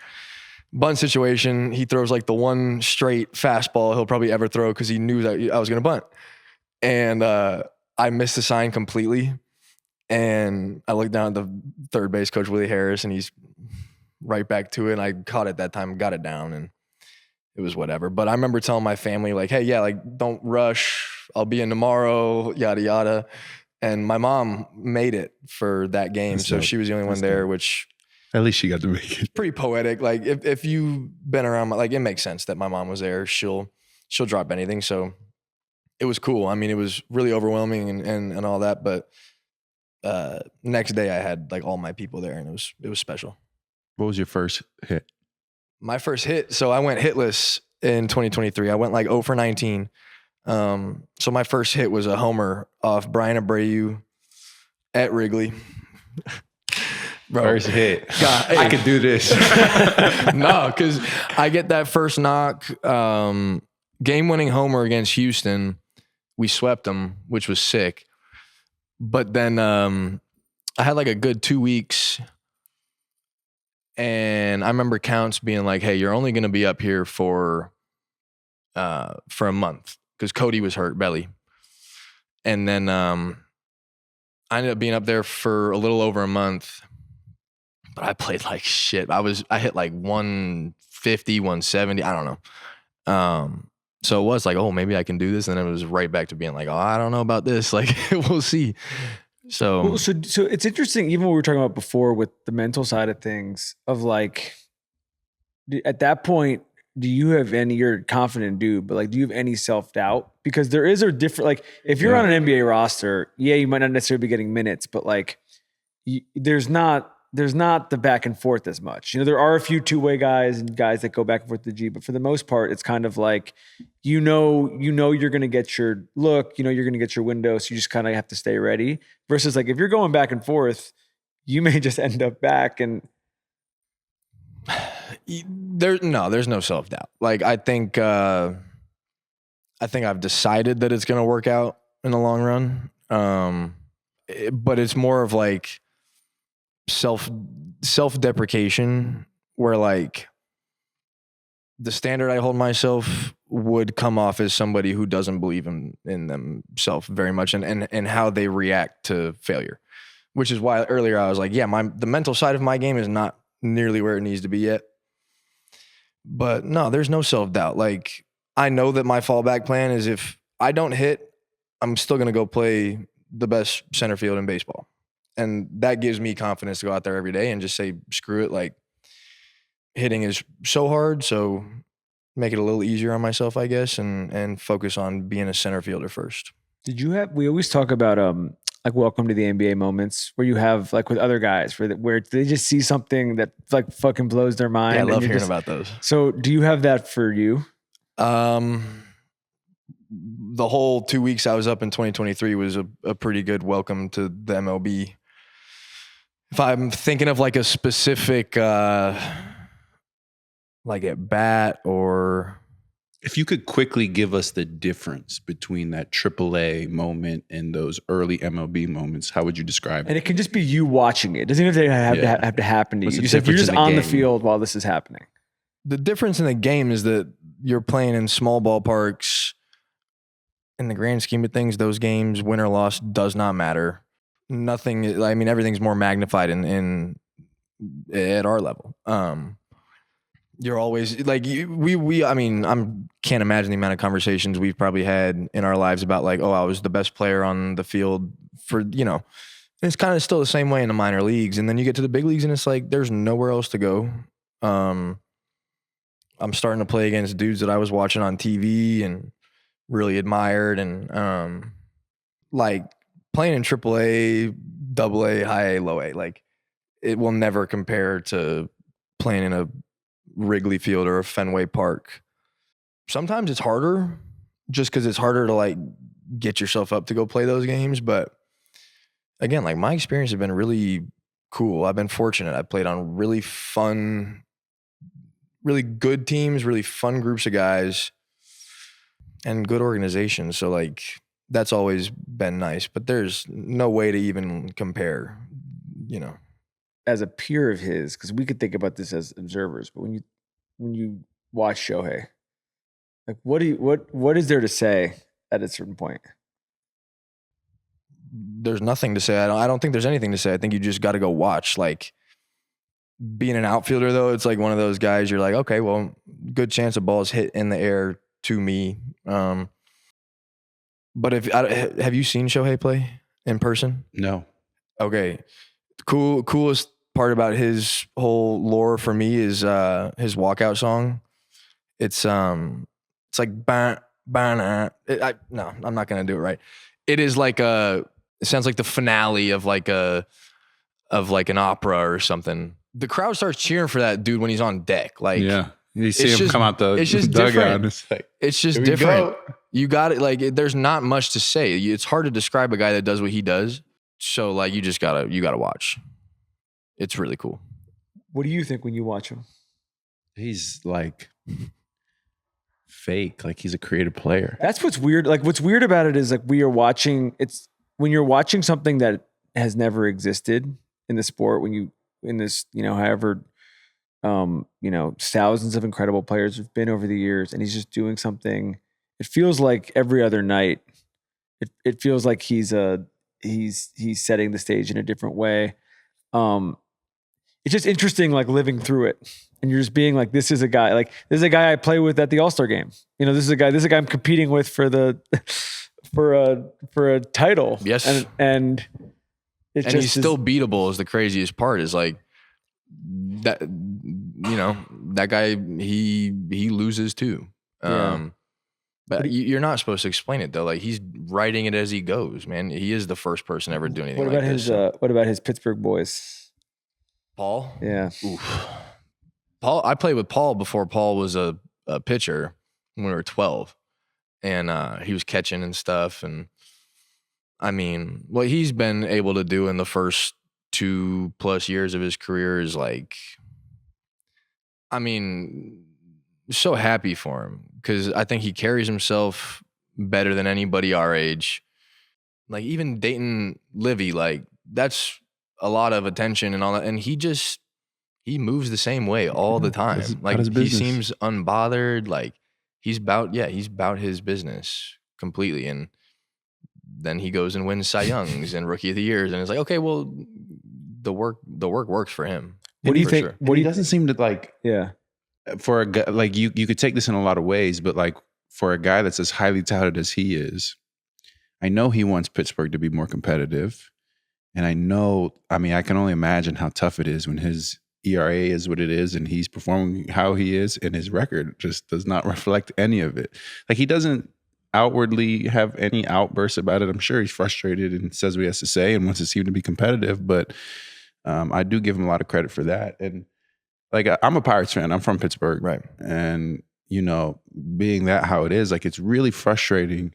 Bunt situation, he throws like the one straight fastball he'll probably ever throw because he knew that I was going to bunt. And I missed the sign completely. And I looked down at the third base coach, Willie Harris, and he's right back to it. And I caught it that time, got it down, and it was whatever. But I remember telling my family, like, hey, yeah, like don't rush. I'll be in tomorrow, yada, yada. And my mom made it for that game. That's so dope. She was the only one there, which... At least she got to make it. Pretty poetic. Like if you've been around, like it makes sense that my mom was there. She'll drop anything. So it was cool. I mean, it was really overwhelming and all that. But next day I had like all my people there, and it was special. What was your first hit? My first hit. So I went hitless in 2023. I went like 0 for 19. So my first hit was a homer off Brian Abreu at Wrigley. Bro, first hit. God, hey. I could do this. No, because I get that first knock, game-winning homer against Houston. We swept them, which was sick. But then I had like a good 2 weeks, and I remember Counts being like, "Hey, you're only going to be up here for a month," because Cody was hurt belly, and then I ended up being up there for a little over a month. But I played like shit. I hit like 150, 170. I don't know. So it was like, oh, maybe I can do this. And then it was right back to being like, oh, I don't know about this. Like, we'll see. So it's interesting, even what we were talking about before with the mental side of things, of like, at that point, do you have any, you're confident dude, but like, do you have any self-doubt? Because there is a different, like, if you're on an NBA roster, yeah, you might not necessarily be getting minutes, but like, there's not the back and forth as much. There are a few two-way guys and guys that go back and forth to the G, but for the most part, it's kind of like, you're going to get your look, you're going to get your window. So you just kind of have to stay ready versus like, if you're going back and forth, you may just end up back and. There's no self-doubt. Like, I think I've decided that it's going to work out in the long run. But it's more of like, self-deprecation where like the standard I hold myself would come off as somebody who doesn't believe in themselves very much and how they react to failure, which is why earlier I was like, yeah, the mental side of my game is not nearly where it needs to be yet. But no, there's no self-doubt. Like I know that my fallback plan is if I don't hit, I'm still going to go play the best center field in baseball. And that gives me confidence to go out there every day and just say, screw it. Like, hitting is so hard. So make it a little easier on myself, I guess, and focus on being a center fielder first. We always talk about, like welcome to the NBA moments where you have like with other guys where they just see something that like fucking blows their mind. Yeah, I love hearing about those. So do you have that for you? The whole 2 weeks I was up in 2023 was a pretty good welcome to the MLB. If I'm thinking of like a specific, like at bat, or if you could quickly give us the difference between that AAA moment and those early MLB moments, how would you describe it? And it can just be you watching it. It doesn't even have to happen to you. You're just on the field while this is happening. The difference in the game is that you're playing in small ballparks. In the grand scheme of things, those games, win or loss, does not matter. Nothing. I mean, everything's more magnified in at our level. You're always like we. I mean, can't imagine the amount of conversations we've probably had in our lives about like, oh, I was the best player on the field for, you know. It's kind of still the same way in the minor leagues, and then you get to the big leagues, and it's like there's nowhere else to go. I'm starting to play against dudes that I was watching on TV and really admired, and like playing in AAA, AA, high A, low A, like it will never compare to playing in a Wrigley Field or a Fenway Park. Sometimes it's harder just because it's harder to like get yourself up to go play those games. But again, like my experience has been really cool. I've been fortunate. I played on really fun, really good teams, really fun groups of guys, and good organizations. So like that's always been nice, but there's no way to even compare, you know. As a peer of his, because we could think about this as observers, but when you watch Shohei, like what is there to say at a certain point? There's nothing to say. I don't think there's anything to say. I think you just got to go watch. Like being an outfielder, though, it's like one of those guys. You're like, okay, well, good chance a ball is hit in the air to me. But have you seen Shohei play in person? No. Okay, coolest part about his whole lore for me is his walkout song. It's like no, I'm not gonna do it right. It is like it sounds like the finale of like an opera or something. The crowd starts cheering for that dude when he's on deck. Like, yeah, you see him come out the dugout. It's just different. You got it. Like, there's not much to say. It's hard to describe a guy that does what he does. So like, you gotta watch. It's really cool. What do you think when you watch him? He's like fake. Like he's a creative player. That's what's weird. Like what's weird about it is like when you're watching something that has never existed in the sport, however, thousands of incredible players have been over the years, and he's just doing something. It feels like every other night. It feels like he's setting the stage in a different way. It's just interesting, like living through it, and you're just being like, this is a guy I play with at the All-Star game. You know, this is a guy I'm competing with for a title. Yes. And he's still beatable is the craziest part, is like that, you know, that guy, he loses too. Yeah. But you're not supposed to explain it though. Like he's writing it as he goes, man. He is the first person ever doing anything like this. What about his Pittsburgh boys? Paul? Yeah. Oof. Paul, I played with Paul before Paul was a pitcher when we were 12. And he was catching and stuff. And I mean, what he's been able to do in the first 2+ years of his career is like, I mean, so happy for him, because I think he carries himself better than anybody our age. Like even dating Livy, like that's a lot of attention and all that. And he moves the same way all the time. Like he seems unbothered. Like he's about his business completely. And then he goes and wins Cy Youngs and Rookie of the Years. And it's like, okay, well, the work works for him. What do you think? Sure. He doesn't seem to like, yeah. For a guy, like you could take this in a lot of ways, but like for a guy that's as highly touted as he is, I know he wants Pittsburgh to be more competitive. And I can only imagine how tough it is when his ERA is what it is and he's performing how he is and his record just does not reflect any of it. Like, he doesn't outwardly have any outbursts about it. I'm sure he's frustrated and says what he has to say and wants his team to be competitive, but I do give him a lot of credit for that. And like, I'm a Pirates fan. I'm from Pittsburgh. Right. And, being that how it is, like, it's really frustrating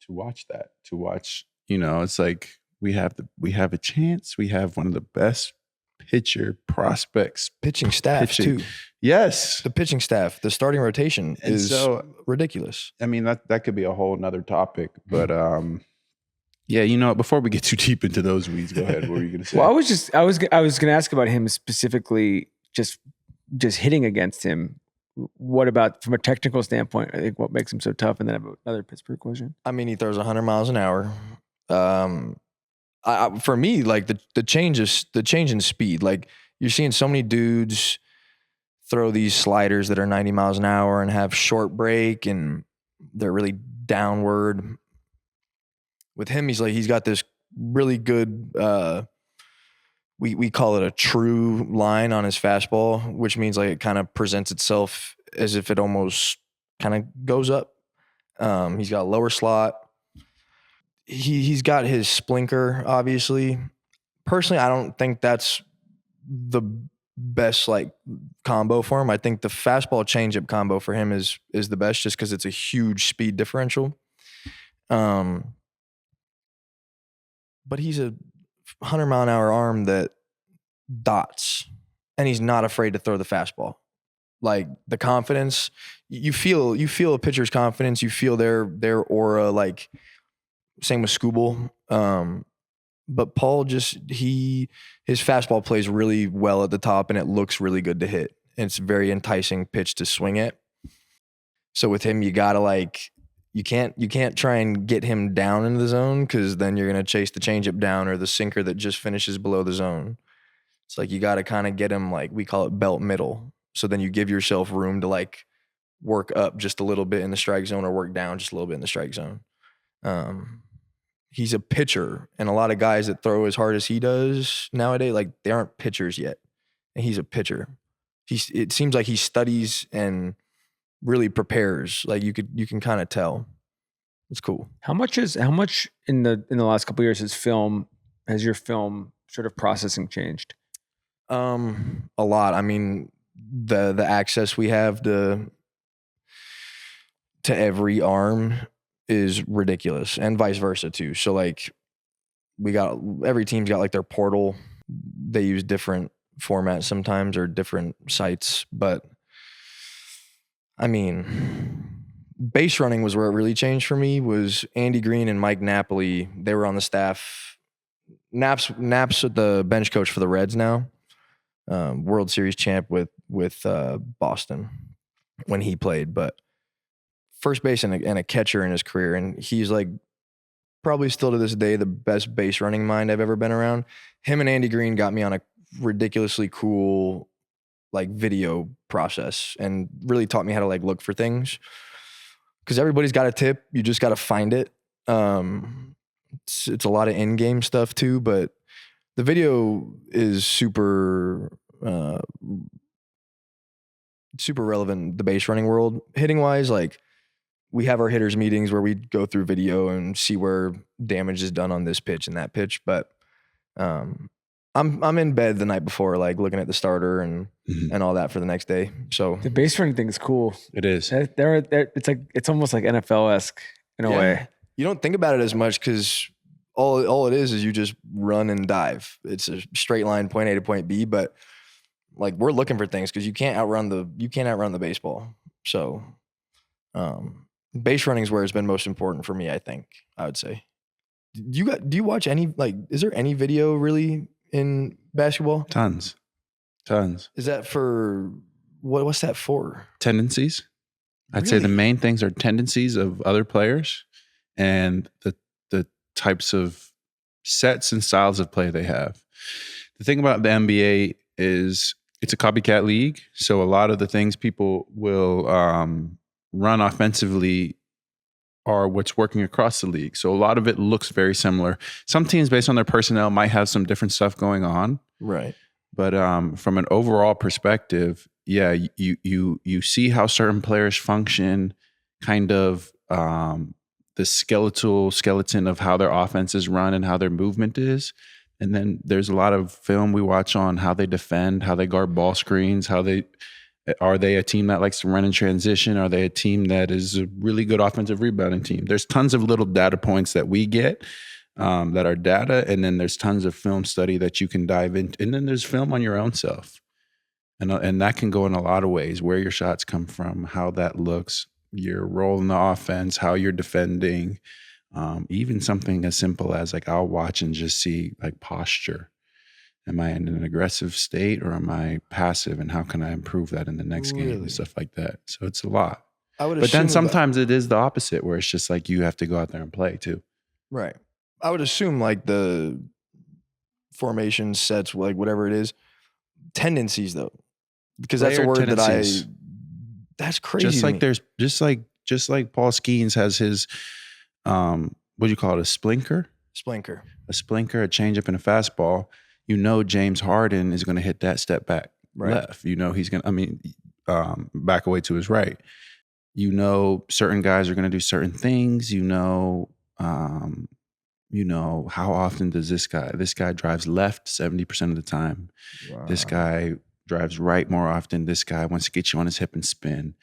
to watch that, it's like, we have a chance. We have one of the best pitcher prospects. Pitching staff too. Yes. The pitching staff, the starting rotation is ridiculous. I mean, that could be a whole nother topic, but before we get too deep into those weeds, go ahead. What were you going to say? Well, I was going to ask about him specifically, just hitting against him. What about from a technical standpoint? I think what makes him so tough, and then I have another Pittsburgh question. I mean, he throws 100 miles an hour. For me, like the change in speed, like you're seeing so many dudes throw these sliders that are 90 miles an hour and have short break and they're really downward. With him, he's got this really good, we call it a true line on his fastball, which means like it kind of presents itself as if it almost kind of goes up. He's got a lower slot. He's got his splinker, obviously. Personally, I don't think that's the best like combo for him. I think the fastball changeup combo for him is the best, just because it's a huge speed differential. But he's a 100-mile-an-hour arm that dots, and he's not afraid to throw the fastball. Like the confidence, you feel a pitcher's confidence. You feel their aura, like. Same with Skubal. But Paul his fastball plays really well at the top and it looks really good to hit. And it's a very enticing pitch to swing at. So with him, you gotta you can't try and get him down into the zone, because then you're gonna chase the changeup down or the sinker that just finishes below the zone. It's like you gotta kind of get him, like we call it belt middle. So then you give yourself room to like work up just a little bit in the strike zone or work down just a little bit in the strike zone. He's a pitcher, and a lot of guys that throw as hard as he does nowadays, like they aren't pitchers yet, and he's a pitcher. It seems like he studies and really prepares. Like you can kind of tell. It's cool. How much in the last couple of years has your film sort of processing changed? A lot. I mean, the access we have to every arm is ridiculous, and vice versa too. So like every team's got like their portal. They use different formats sometimes or different sites, but I mean, base running was where it really changed for me. Was Andy Green and Mike Napoli. They were on the staff. Nap's the bench coach for the Reds now. World Series champ with Boston when he played, but first base and a catcher in his career. And he's like probably still to this day the best base running mind I've ever been around. Him and Andy Green got me on a ridiculously cool like video process and really taught me how to like look for things. Because everybody's got a tip. You just got to find it. It's a lot of in-game stuff too, but the video is super relevant in the base running world. Hitting wise, like we have our hitters meetings where we go through video and see where damage is done on this pitch and that pitch. But I'm in bed the night before, like looking at the starter and all that for the next day. So the base running thing is cool. It is. It's almost like NFL-esque in a way. You don't think about it as much because all it is you just run and dive. It's a straight line, point A to point B. But like we're looking for things because you can't outrun the baseball. So base running is where it's been most important for me, I think, I would say. Do you watch any, like, is there any video really in basketball? Tons. Is that for what's that for? Tendencies. I'd say the main things are tendencies of other players and the types of sets and styles of play they have. The thing about the NBA is it's a copycat league. So a lot of the things people will run offensively are what's working across the league. So a lot of it looks very similar. Some teams, based on their personnel, might have some different stuff going on. Right. But from an overall perspective, yeah, you see how certain players function, kind of the skeleton of how their offense is run and how their movement is. And then there's a lot of film we watch on how they defend, how they guard ball screens, are they a team that likes to run in transition? Are they a team that is a really good offensive rebounding team? There's tons of little data points that we get that are data, and then there's tons of film study that you can dive into, and then there's film on your own self, and that can go in a lot of ways. Where your shots come from, how that looks, your role in the offense, how you're defending, even something as simple as like I'll watch and just see like posture. Am I in an aggressive state or am I passive? And how can I improve that in the next game and stuff like that? So it's a lot. But then sometimes it is the opposite where it's just like you have to go out there and play too. Right. I would assume like the formation sets, like whatever it is, tendencies though, because that's a word that's crazy. Just like Paul Skenes has his, what do you call it? A splinker, a changeup and a fastball. James Harden is going to hit that step back left. He's going to, back away to his right. Certain guys are going to do certain things. How often does this guy drives left 70% of the time. Wow. This guy drives right more often. This guy wants to get you on his hip and spin.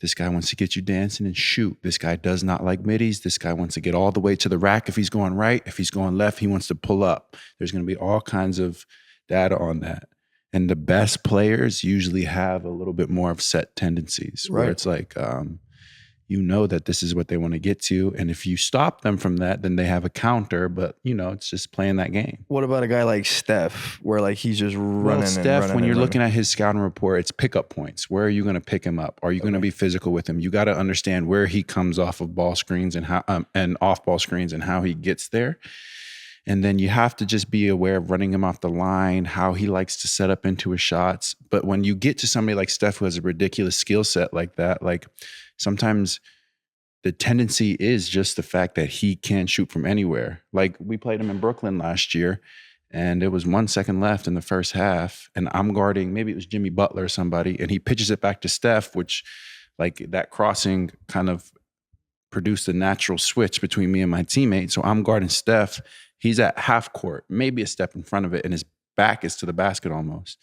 This guy wants to get you dancing and shoot. This guy does not like middies. This guy wants to get all the way to the rack if he's going right. If he's going left, he wants to pull up. There's going to be all kinds of data on that. And the best players usually have a little bit more of set tendencies where it's like, that this is what they want to get to. And if you stop them from that, then they have a counter, but it's just playing that game. What about a guy like Steph where like he's just running when you're looking at his scouting report, it's pickup points. Where are you going to pick him up? Are you going to be physical with him? You got to understand where he comes off of ball screens and how and off ball screens and how he gets there. And then you have to just be aware of running him off the line, how he likes to set up into his shots. But when you get to somebody like Steph who has a ridiculous skill set like that, like sometimes the tendency is just the fact that he can shoot from anywhere. Like we played him in Brooklyn last year and it was 1 second left in the first half and I'm guarding, maybe it was Jimmy Butler or somebody, and he pitches it back to Steph, which like that crossing kind of produced a natural switch between me and my teammate. So I'm guarding Steph. He's at half court, maybe a step in front of it, and his back is to the basket almost.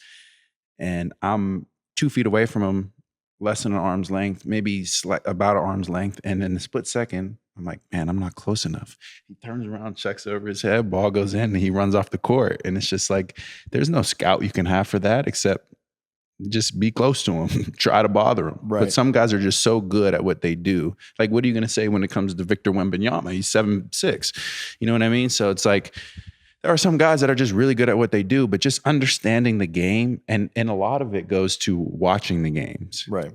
And I'm 2 feet away from him, less than an arm's length, maybe about an arm's length. And in a split second, I'm like, man, I'm not close enough. He turns around, checks over his head, ball goes in, and he runs off the court. And it's just like, there's no scout you can have for that except just be close to him, try to bother him. Right. But some guys are just so good at what they do. Like, what are you going to say when it comes to Victor Wembanyama? He's 7'6". You know what I mean? So it's like, there are some guys that are just really good at what they do, but just understanding the game, and a lot of it goes to watching the games. Right.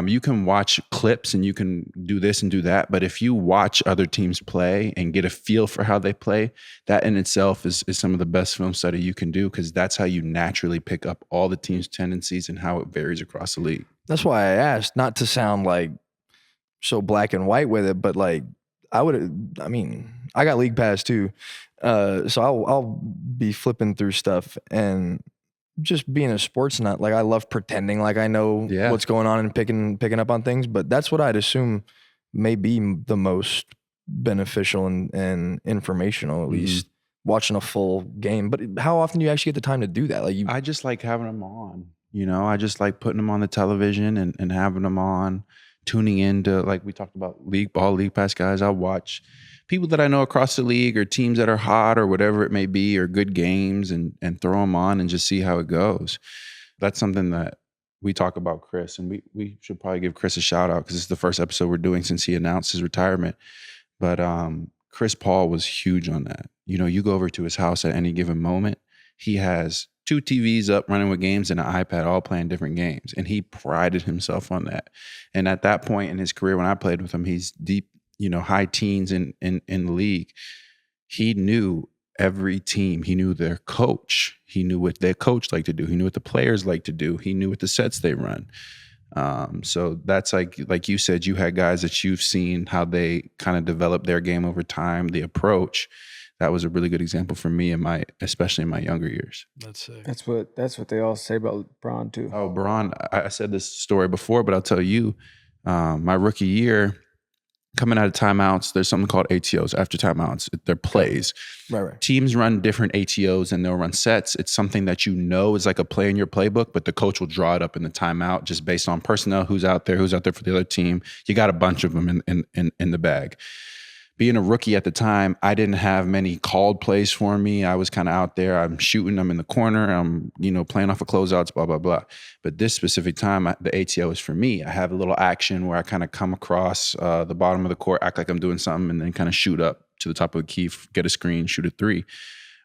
You can watch clips and you can do this and do that, but if you watch other teams play and get a feel for how they play, that in itself is some of the best film study you can do, because that's how you naturally pick up all the team's tendencies and how it varies across the league. That's why I asked, not to sound like so black and white with it, but like I got League Pass too. So I'll be flipping through stuff and just being a sports nut. Like I love pretending like I know what's going on and picking up on things, but that's what I'd assume may be the most beneficial and informational, at least watching a full game. But how often do you actually get the time to do that? Like I just like having them on, I just like putting them on the television and having them on, tuning into, like we talked about League Ball, League Pass guys. I'll watch people that I know across the league or teams that are hot or whatever it may be, or good games, and throw them on and just see how it goes. That's something that we talk about Chris, and we should probably give Chris a shout out because it's the first episode we're doing since he announced his retirement. But Chris Paul was huge on that. You go over to his house at any given moment, he has 2 TVs up running with games and an iPad all playing different games. And he prided himself on that. And at that point in his career, when I played with him, he's deep, high teens in the league. He knew every team. He knew their coach. He knew what their coach liked to do. He knew what the players like to do. He knew what the sets they run. So that's like you said, you had guys that you've seen how they kind of develop their game over time, the approach. That was a really good example for me especially in my younger years. That's sick. That's what they all say about Braun too. Oh, Braun, I said this story before, but I'll tell you, my rookie year, coming out of timeouts, there's something called ATOs, after timeouts. They're plays. Right. Teams run different ATOs and they'll run sets. It's something that is like a play in your playbook, but the coach will draw it up in the timeout just based on personnel, who's out there for the other team. You got a bunch of them in the bag. Being a rookie at the time, I didn't have many called plays for me. I was kind of out there. I'm shooting them in the corner. I'm, playing off of closeouts, blah, blah, blah. But this specific time, the ATO is for me. I have a little action where I kind of come across the bottom of the court, act like I'm doing something, and then kind of shoot up to the top of the key, get a screen, shoot a three.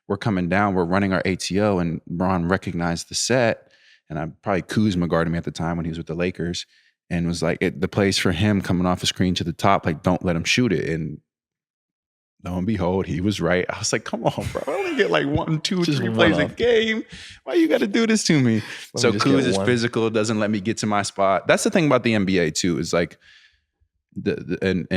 We're coming down. We're running our ATO, and Braun recognized the set. And I probably Kuzma guarded me at the time when he was with the Lakers, and was like, the plays for him coming off a screen to the top, like, don't let him shoot it. And lo and behold, he was right. I was like, come on, bro. I only get like 1, 2, 3 plays a game. Why you got to do this to me? So Kuz is physical, doesn't let me get to my spot. That's the thing about the NBA too, is like and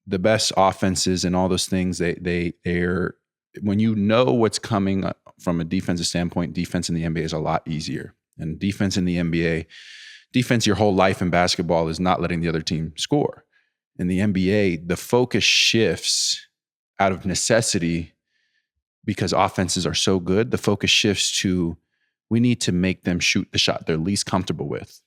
the best offenses and all those things, they're when you know what's coming from a defensive standpoint, defense in the NBA is a lot easier. And defense in the NBA, defense your whole life in basketball is not letting the other team score. In the NBA, the focus shifts out of necessity because offenses are so good. The focus shifts to, we need to make them shoot the shot they're least comfortable with.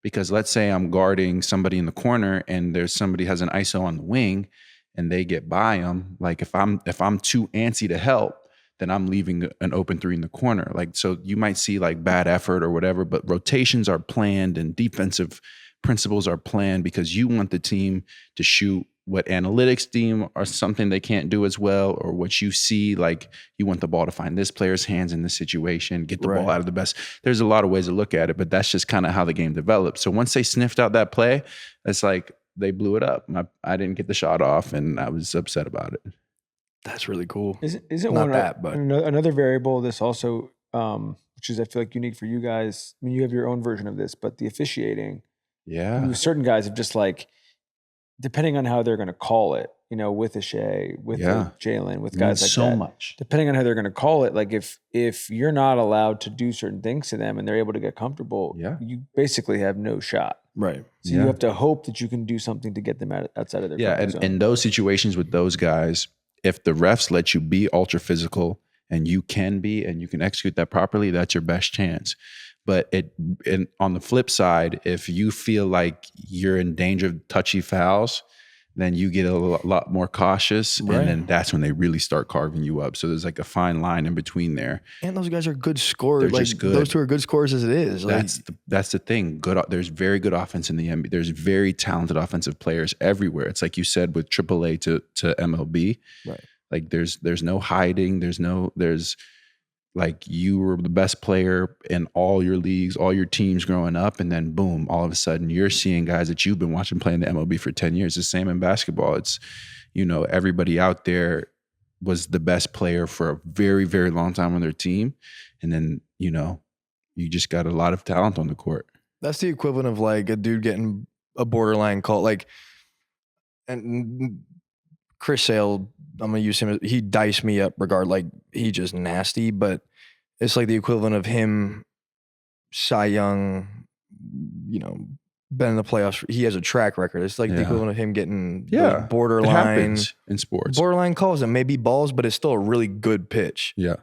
Because let's say I'm guarding somebody in the corner and there's somebody has an ISO on the wing and they get by them. Like if I'm too antsy to help, then I'm leaving an open three in the corner. Like, so you might see like bad effort or whatever, but rotations are planned and defensive principles are planned because you want the team to shoot what analytics deem are something they can't do as well, or what you see, like you want the ball to find this player's hands in this situation, get the ball out of the best. There's a lot of ways to look at it, but that's just kind of how the game developed. So once they sniffed out that play, it's like they blew it up. I didn't get the shot off and I was upset about it. That's really cool. Isn't Not one that, but another variable of this also, which is I feel like unique for you guys. I mean, you have your own version of this, but the officiating. Yeah. Certain guys have just like, depending on how they're going to call it, with a Shea, with Jalen, with guys like so that. much. Depending on how they're going to call it, like if you're not allowed to do certain things to them and they're able to get comfortable, you basically have no shot. Right. So you have to hope that you can do something to get them outside of their comfort zone. In those situations with those guys, if the refs let you be ultra physical and you can execute that properly, that's your best chance. But on the flip side, if you feel like you're in danger of touchy fouls, then you get a lot more cautious, and then that's when they really start carving you up. So there's like a fine line in between there. And those guys are good scorers. They're just good. Those two are good scorers as it is. That's the thing. There's very good offense in the NBA. There's very talented offensive players everywhere. It's like you said with AAA to MLB. Right. Like there's no hiding. There's like you were the best player in all your leagues, all your teams growing up, and then boom, all of a sudden you're seeing guys that you've been watching play in the MLB for 10 years. The same in basketball. It's, everybody out there was the best player for a very, very long time on their team. And then, you just got a lot of talent on the court. That's the equivalent of like a dude getting a borderline call. Like, and Chris Sale, I'm going to use him. He diced me up like he just nasty, but it's like the equivalent of him, Cy Young, been in the playoffs. He has a track record. It's like the equivalent of him getting like borderline in sports. Borderline calls and maybe balls, but it's still a really good pitch. Yeah.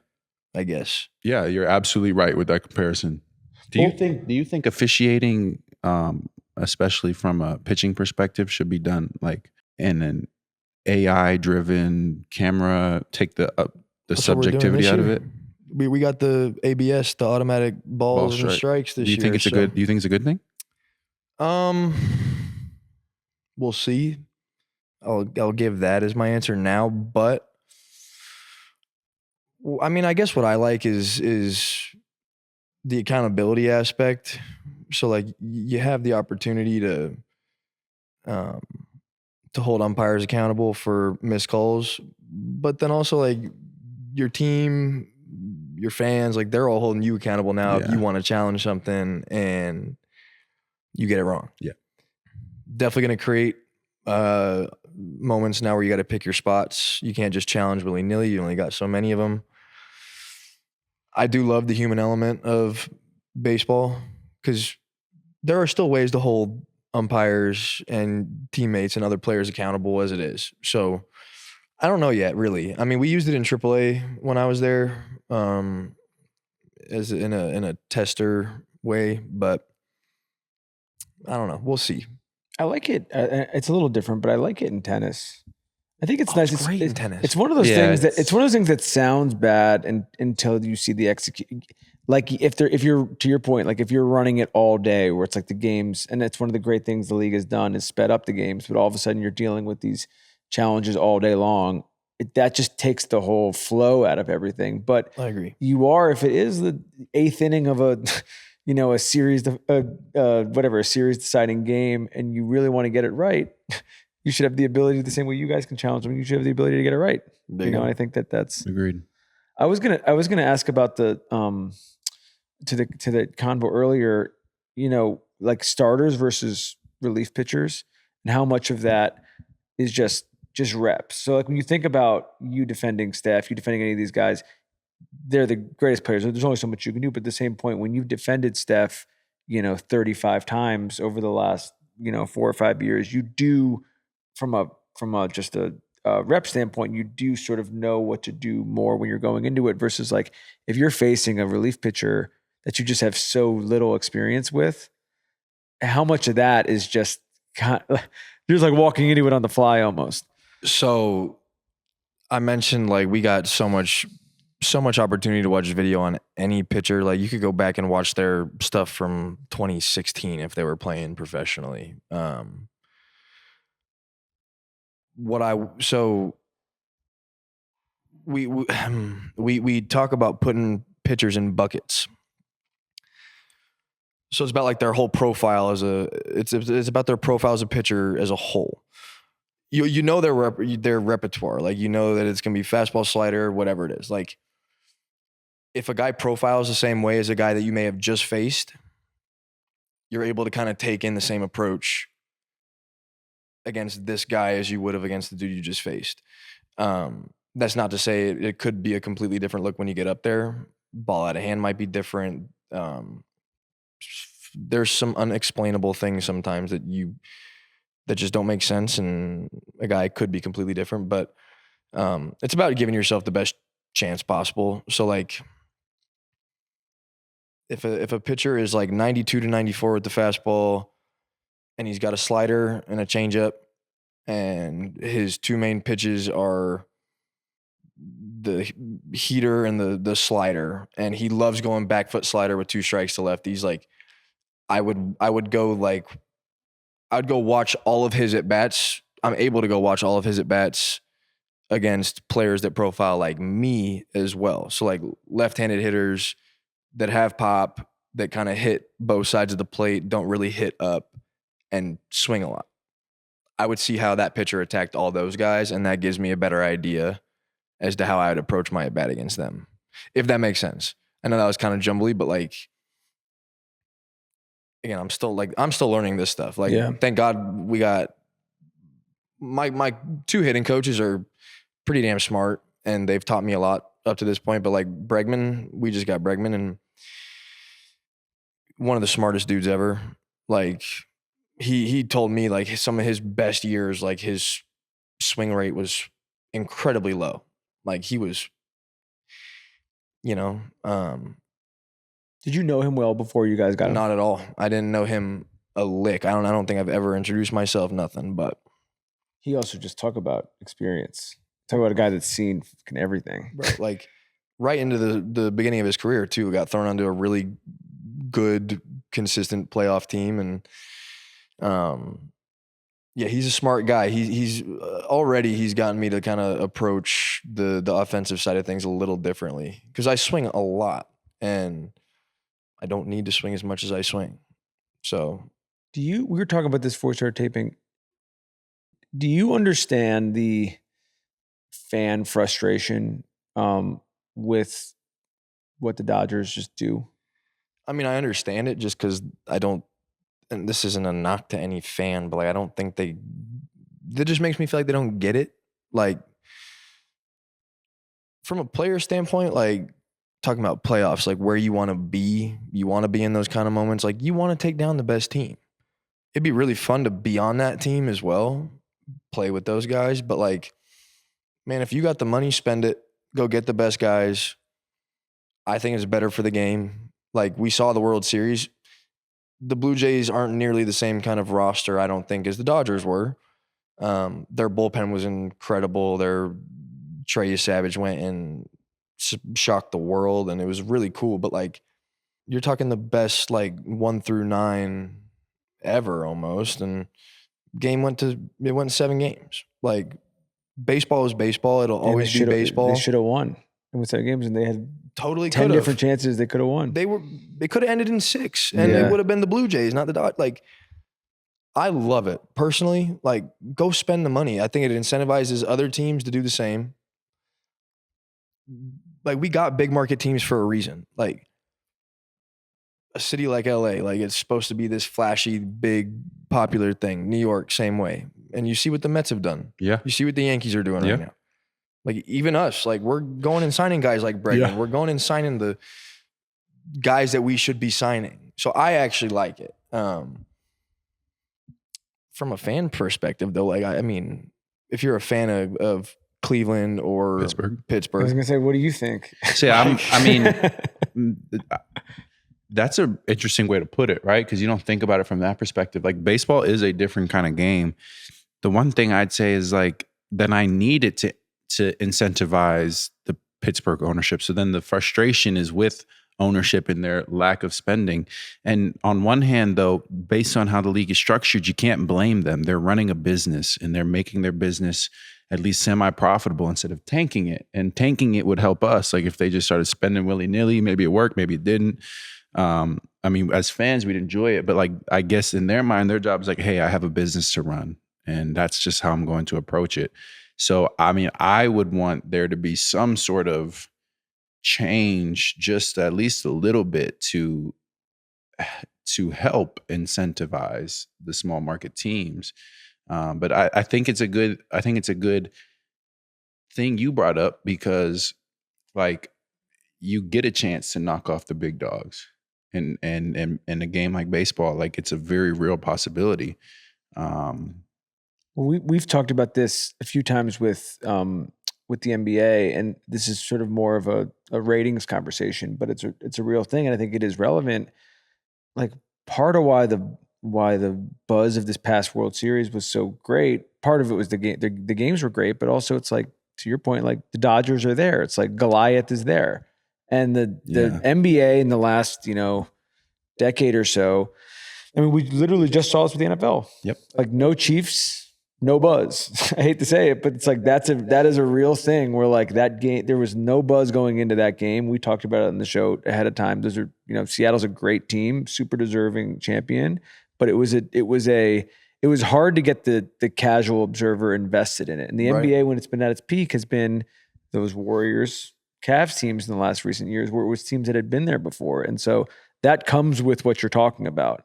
I guess. Yeah, you're absolutely right with that comparison. Do you think officiating, especially from a pitching perspective, should be done like in an AI-driven camera, take the subjectivity out of it? We got the ABS, the automatic balls and strikes this year. Do you think it's a good thing? We'll see. I'll give that as my answer now, but I mean, I guess what I like is the accountability aspect. So like you have the opportunity to hold umpires accountable for missed calls, but then also like your team, your fans, like they're all holding you accountable now if you want to challenge something and you get it wrong. Yeah. Definitely going to create moments now where you got to pick your spots. You can't just challenge willy-nilly. You only got so many of them. I do love the human element of baseball because there are still ways to hold umpires and teammates and other players accountable as it is. So I don't know yet, really. I mean, we used it in AAA when I was there, as in a tester way, but I don't know. We'll see. I like it. It's a little different, but I like it in tennis. I think it's nice. It's great in tennis. It's one of those things it's one of those things that sounds bad until you see the execution. Like if you're to your point, like if you're running it all day, where it's like the games, and it's one of the great things the league has done is sped up the games, but all of a sudden you're dealing with these challenges all day long. That just takes the whole flow out of everything. But I agree. If it is the 8th inning of a a series, a series deciding game, and you really want to get it right, you should have the ability, the same way you guys can challenge them. You should have the ability to get it right. And I think that's agreed. I was gonna ask about the to the convo earlier. Like starters versus relief pitchers, and how much of that is just reps. So like when you think about you defending Steph, you defending any of these guys, they're the greatest players. There's only so much you can do. But at the same point, when you've defended Steph, 35 times over the last, 4 or 5 years, you do from a rep standpoint, you do sort of know what to do more when you're going into it versus like if you're facing a relief pitcher that you just have so little experience with, how much of that is just you're just like walking into it on the fly almost. So I mentioned like we got so much opportunity to watch video on any pitcher. Like you could go back and watch their stuff from 2016 if they were playing professionally. We talk about putting pitchers in buckets. So it's about like their whole profile it's about their profile as a pitcher as a whole. You know their repertoire, like that it's gonna be fastball, slider, whatever it is. Like if a guy profiles the same way as a guy that you may have just faced, you're able to kind of take in the same approach against this guy as you would have against the dude you just faced. That's not to say it could be a completely different look when you get up there. Ball out of hand might be different. There's some unexplainable things sometimes that just don't make sense, and a guy could be completely different. But it's about giving yourself the best chance possible. So like if a pitcher is like 92 to 94 with the fastball and he's got a slider and a changeup and his two main pitches are the heater and the slider, and he loves going back foot slider with 2 strikes to left, he's like, I would go like, I'd go watch all of his at-bats. I'm able to go watch all of his at-bats against players that profile like me as well. So like left-handed hitters that have pop, that kind of hit both sides of the plate, don't really hit up and swing a lot. I would see how that pitcher attacked all those guys, and that gives me a better idea as to how I would approach my at-bat against them, if that makes sense. I know that was kind of jumbly, but like, again, I'm still learning this stuff. Like, Thank God we got my 2 hitting coaches are pretty damn smart, and they've taught me a lot up to this point. But like Bregman, we just got Bregman, and one of the smartest dudes ever. Like he told me like some of his best years, like his swing rate was incredibly low. Like he was, Did you know him well before you guys got him? Not at all. I didn't know him a lick. I don't think I've ever introduced myself, nothing, but. He also just talk about experience. Talk about a guy that's seen everything. Right. Like right into the beginning of his career too, got thrown onto a really good, consistent playoff team. And he's a smart guy. He's gotten me to kind of approach the offensive side of things a little differently, because I swing a lot and I don't need to swing as much as I swing. So we were talking about this before we started taping. Do you understand the fan frustration with what the Dodgers just do? I mean, I understand it just because I don't, and this isn't a knock to any fan, but like I don't think that just makes me feel like they don't get it. Like from a player standpoint, like talking about playoffs, like where you want to be in those kind of moments. Like you want to take down the best team. It'd be really fun to be on that team as well, play with those guys. But like, man, if you got the money, spend it, go get the best guys. I think it's better for the game. Like we saw the World Series. The Blue Jays aren't nearly the same kind of roster, I don't think, as the Dodgers were. Their bullpen was incredible. Their Trey Savage went and shocked the world, and it was really cool. But like, you're talking the best like 1 through 9 ever almost, and it went 7 games. Like baseball is baseball. It'll always be baseball. They should have won in 7 games, and they had totally 10 different chances they could have won. They could have ended in 6, and it would have been the Blue Jays, not the Dodgers. Like, I love it personally. Like, go spend the money. I think it incentivizes other teams to do the same. Like, we got big market teams for a reason. Like, a city like LA, like it's supposed to be this flashy, big, popular thing. New York, same way. And you see what the Mets have done. Yeah. You see what the Yankees are doing right now. Like even us, like we're going and signing guys like Bregman. Yeah. We're going and signing the guys that we should be signing. So I actually like it. From a fan perspective though, like, I mean, if you're a fan of Cleveland or Pittsburgh. I was gonna say, what do you think? See, that's an interesting way to put it, right? Because you don't think about it from that perspective. Like baseball is a different kind of game. The one thing I'd say is like, then I need it to incentivize the Pittsburgh ownership. So then the frustration is with ownership and their lack of spending. And on one hand, though, based on how the league is structured, you can't blame them. They're running a business and they're making their business at least semi-profitable instead of tanking it. And tanking it would help us. Like if they just started spending willy-nilly, maybe it worked, maybe it didn't. I mean, as fans, we'd enjoy it. But like, I guess in their mind, their job is like, hey, I have a business to run. And that's just how I'm going to approach it. So, I mean, I would want there to be some sort of change, just at least a little bit to help incentivize the small market teams. But I think it's a good thing you brought up because like you get a chance to knock off the big dogs and in a game like baseball, like it's a very real possibility. Well, we've talked about this a few times with the NBA, and this is sort of more of a ratings conversation, but it's a real thing, and I think it is relevant. Like part of why the buzz of this past World Series was so great, part of it was the game. The games were great, but also it's like, to your point, like the Dodgers are there. It's like Goliath is there, and the NBA in the last decade or so. I mean, we literally just saw this with the NFL. Yep. Like no Chiefs, no buzz. I hate to say it, but it's like that is a real thing where like that game, there was no buzz going into that game. We talked about it on the show ahead of time. Those are, Seattle's a great team, super deserving champion, but it was hard to get the casual observer invested in it. And the NBA, when it's been at its peak, has been those Warriors, Cavs teams in the last recent years where it was teams that had been there before. And so that comes with what you're talking about.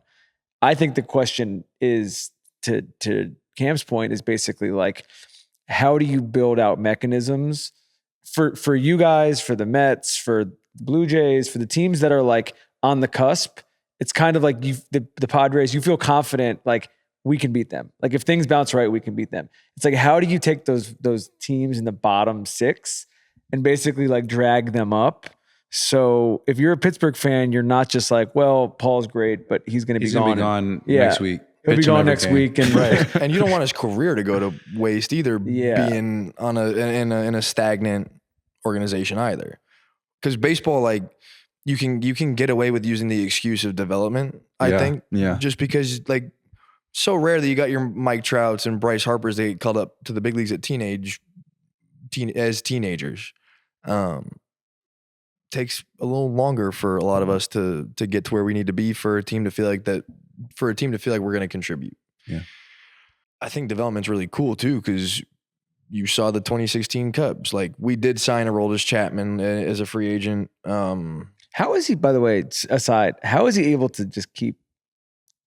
I think the question is to Cam's point is basically like, how do you build out mechanisms for you guys, for the Mets, for the Blue Jays, for the teams that are like on the cusp? It's kind of like the Padres, you feel confident, like we can beat them. Like if things bounce right, we can beat them. It's like, how do you take those teams in the bottom 6 and basically like drag them up? So if you're a Pittsburgh fan, you're not just like, well, Paul's great, but he's going to be gone next week. He'll be gone next week, and right. And you don't want his career to go to waste either. Being on in a stagnant organization either, because baseball, like you can get away with using the excuse of development. I think, just because like so rare that you got your Mike Trouts and Bryce Harpers, they get called up to the big leagues at as teenagers. Takes a little longer for a lot of us to get to where we need to be for a team to feel like we're going to contribute. Yeah. I think development's really cool too, because you saw the 2016 Cubs. Like we did sign Aroldis Chapman as a free agent. How is he, by the way, aside, how is he able to just keep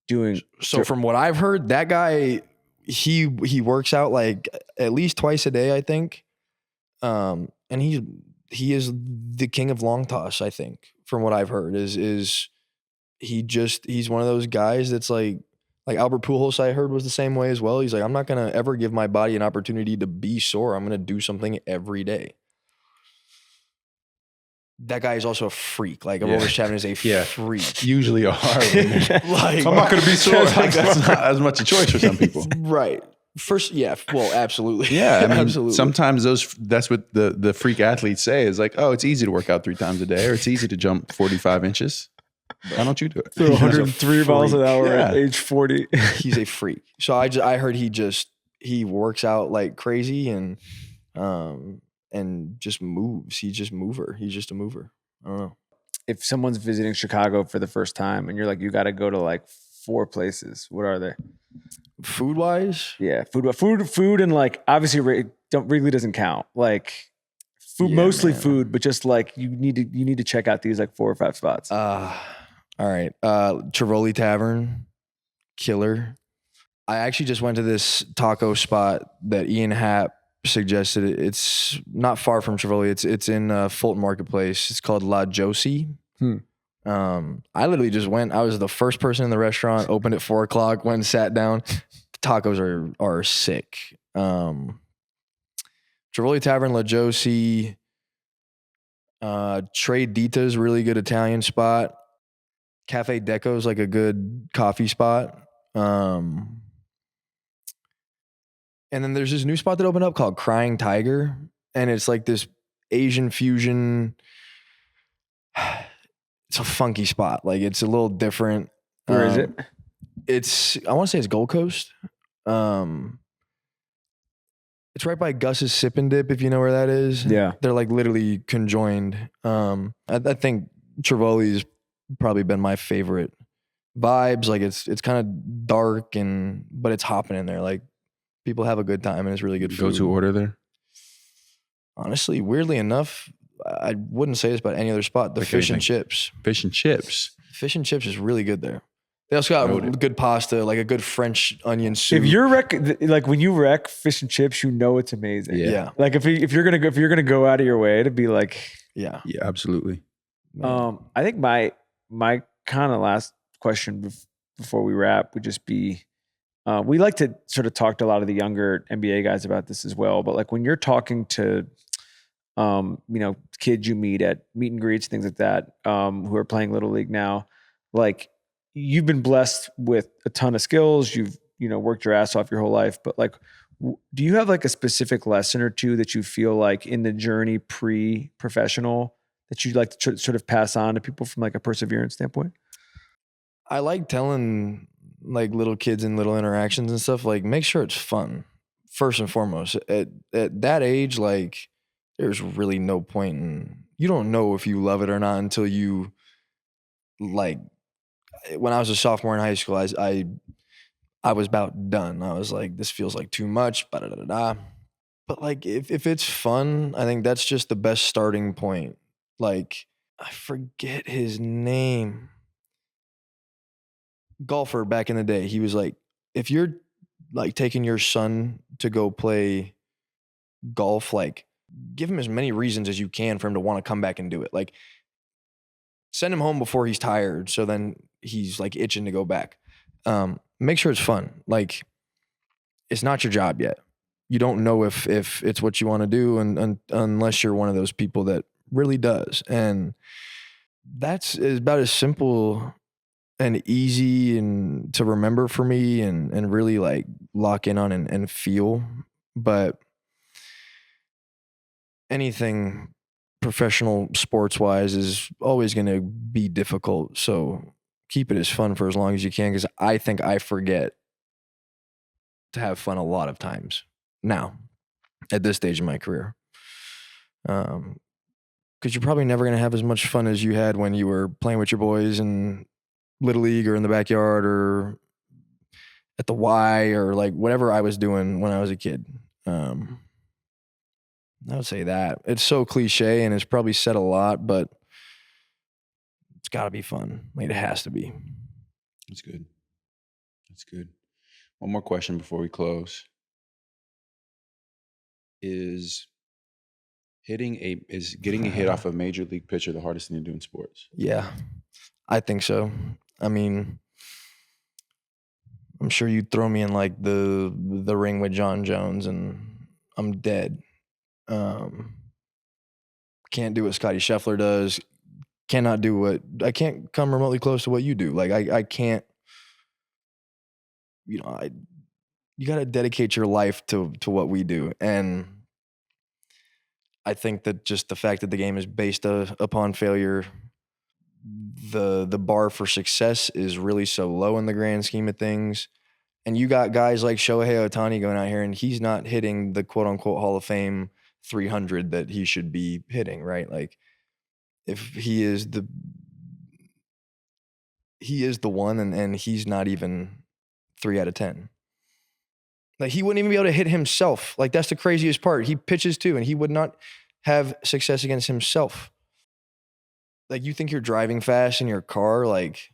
doing? So from what I've heard, that guy, he works out like at least twice a day, I think. And he is the king of long toss, I think, from what I've heard, is he's one of those guys that's like Albert Pujols, I heard, was the same way as well. He's like, I'm not going to ever give my body an opportunity to be sore. I'm going to do something every day. That guy is also a freak. Like Aroldis Chapman is a freak. Usually are. Like, I'm not going to be sore. Like, that's not as much a choice for some people. Right. First, well, absolutely. Yeah, I mean, absolutely. Sometimes that's what the freak athletes say is like, oh, it's easy to work out 3 times a day, or it's easy to jump 45 inches. Why don't you do it? Throw 103 miles an hour at age 40. He's a freak. So I heard he works out like crazy and just moves. He's just mover. He's just a mover. I don't know. If someone's visiting Chicago for the first time and you're like, you got to go to like 4 places, what are they? Food wise? Yeah, food, and like obviously Wrigley doesn't count. Like food, mostly food, but just like you need to check out these like 4 or 5 spots. All right. Tivoli Tavern, killer. I actually just went to this taco spot that Ian Happ suggested. It's not far from Tivoli. It's in Fulton Marketplace. It's called La Josie. I literally just went. I was the first person in the restaurant. Opened at 4:00. Went and sat down. Tacos are sick. Tivoli Tavern, La Josie. Tre Dita's really good Italian spot. Cafe Deco's like a good coffee spot. And then there's this new spot that opened up called Crying Tiger. And it's like this Asian fusion. It's a funky spot. Like it's a little different. Where is it? I want to say it's Gold Coast. It's right by Gus's Sip and Dip, if you know where that is. Yeah. They're like literally conjoined. I think Tivoli's probably been my favorite vibes. Like it's kind of dark but it's hopping in there. Like people have a good time and it's really good food. Go to order there? Honestly, weirdly enough, I wouldn't say this about any other spot. The fish and chips. Fish and chips. Fish and chips is really good there. They also got good pasta, like a good French onion soup. If you're when you wreck fish and chips, you know it's amazing. Yeah. Like if you're gonna go out of your way to be like, yeah, absolutely. I think my kind of last question before we wrap would just be, we like to sort of talk to a lot of the younger NBA guys about this as well. But like when you're talking to, kids you meet at meet and greets, things like that, who are playing Little League now, like you've been blessed with a ton of skills. You've, worked your ass off your whole life, but like, do you have like a specific lesson or two that you feel like in the journey pre-professional that you'd like to sort of pass on to people from like a perseverance standpoint? I like telling like little kids and little interactions and stuff, like make sure it's fun first and foremost. At that age, like there's really no point in, you don't know if you love it or not until you, like, when I was a sophomore in high school, I was about done. I was like, this feels like too much, But like if it's fun, I think that's just the best starting point. Like, I forget his name. Golfer back in the day, he was like, if you're like taking your son to go play golf, like give him as many reasons as you can for him to want to come back and do it. Like send him home before he's tired, so then he's like itching to go back. Make sure it's fun. Like it's not your job yet. You don't know if it's what you want to do, and unless you're one of those people that really does. And that's about as simple and easy and to remember for me and really like lock in on and feel. But anything professional sports wise is always going to be difficult. So keep it as fun for as long as you can, because I think I forget to have fun a lot of times now at this stage in my career. Because you're probably never going to have as much fun as you had when you were playing with your boys in Little League or in the backyard or at the Y or like whatever I was doing when I was a kid. I would say that. It's so cliche and it's probably said a lot, but it's got to be fun. Like, it has to be. That's good. That's good. One more question before we close. Is getting a hit off a major league pitcher the hardest thing to do in sports? Yeah, I think so. I mean, I'm sure you'd throw me in like the ring with John Jones and I'm dead. Can't do what Scotty Scheffler does. I can't come remotely close to what you do. Like, I can't, you got to dedicate your life to what we do. And I think that just the fact that the game is based upon failure, the bar for success is really so low in the grand scheme of things. And you got guys like Shohei Ohtani going out here and he's not hitting the quote unquote Hall of Fame 300 that he should be hitting, right? Like, if he is the one and he's not even 3 out of 10. Like, he wouldn't even be able to hit himself. Like, that's the craziest part. He pitches too, and he would not have success against himself. Like, you think you're driving fast in your car? Like,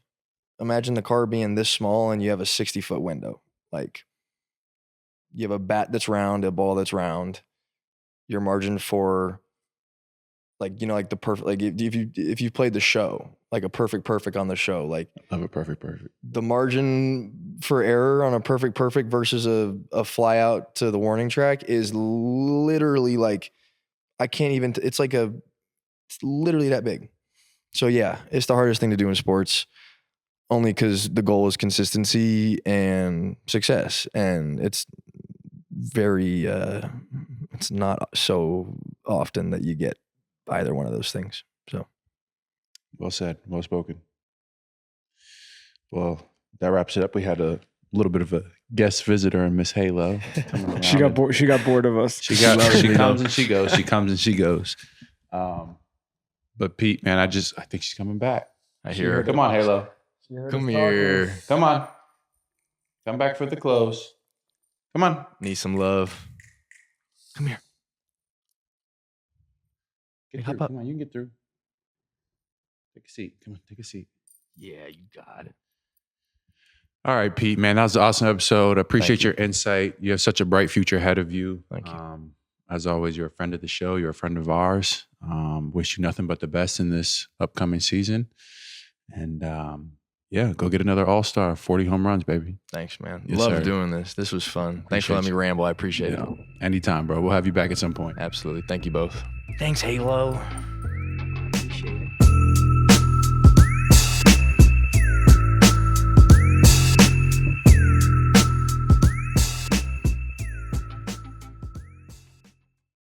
imagine the car being this small and you have a 60-foot window. Like, you have a bat that's round, a ball that's round. Your margin for, like, like the perfect, like if you played the show, like a perfect on the show, like, I love a perfect. The margin for error on a perfect versus a fly out to the warning track is literally like, I can't even, it's literally that big. So yeah, it's the hardest thing to do in sports, only because the goal is consistency and success. And it's very, it's not so often that you get either one of those things. So well said, well spoken. Well, that wraps it up. We had a little bit of a guest visitor in Miss Halo. She got bored. She got bored of us. She comes and she goes. She comes and she goes. But Pete, man, I think she's coming back. I hear her. Come on, Halo. Come here. Come on. Come back for the close. Come on. Need some love. Come here. Get through. Come on, you can get through. Take a seat. Come on, take a seat. Yeah, you got it. All right, Pete, man, that was an awesome episode. I appreciate your insight. You have such a bright future ahead of you. Thank you. As always, you're a friend of the show. You're a friend of ours. Wish you nothing but the best in this upcoming season. And go get another All-Star, 40 home runs, baby. Thanks, man. Yes, Love sir. doing this. This was fun. Thanks for letting me ramble. I appreciate it. Anytime, bro. We'll have you back at some point. Absolutely. Thank you both. Thanks, Halo.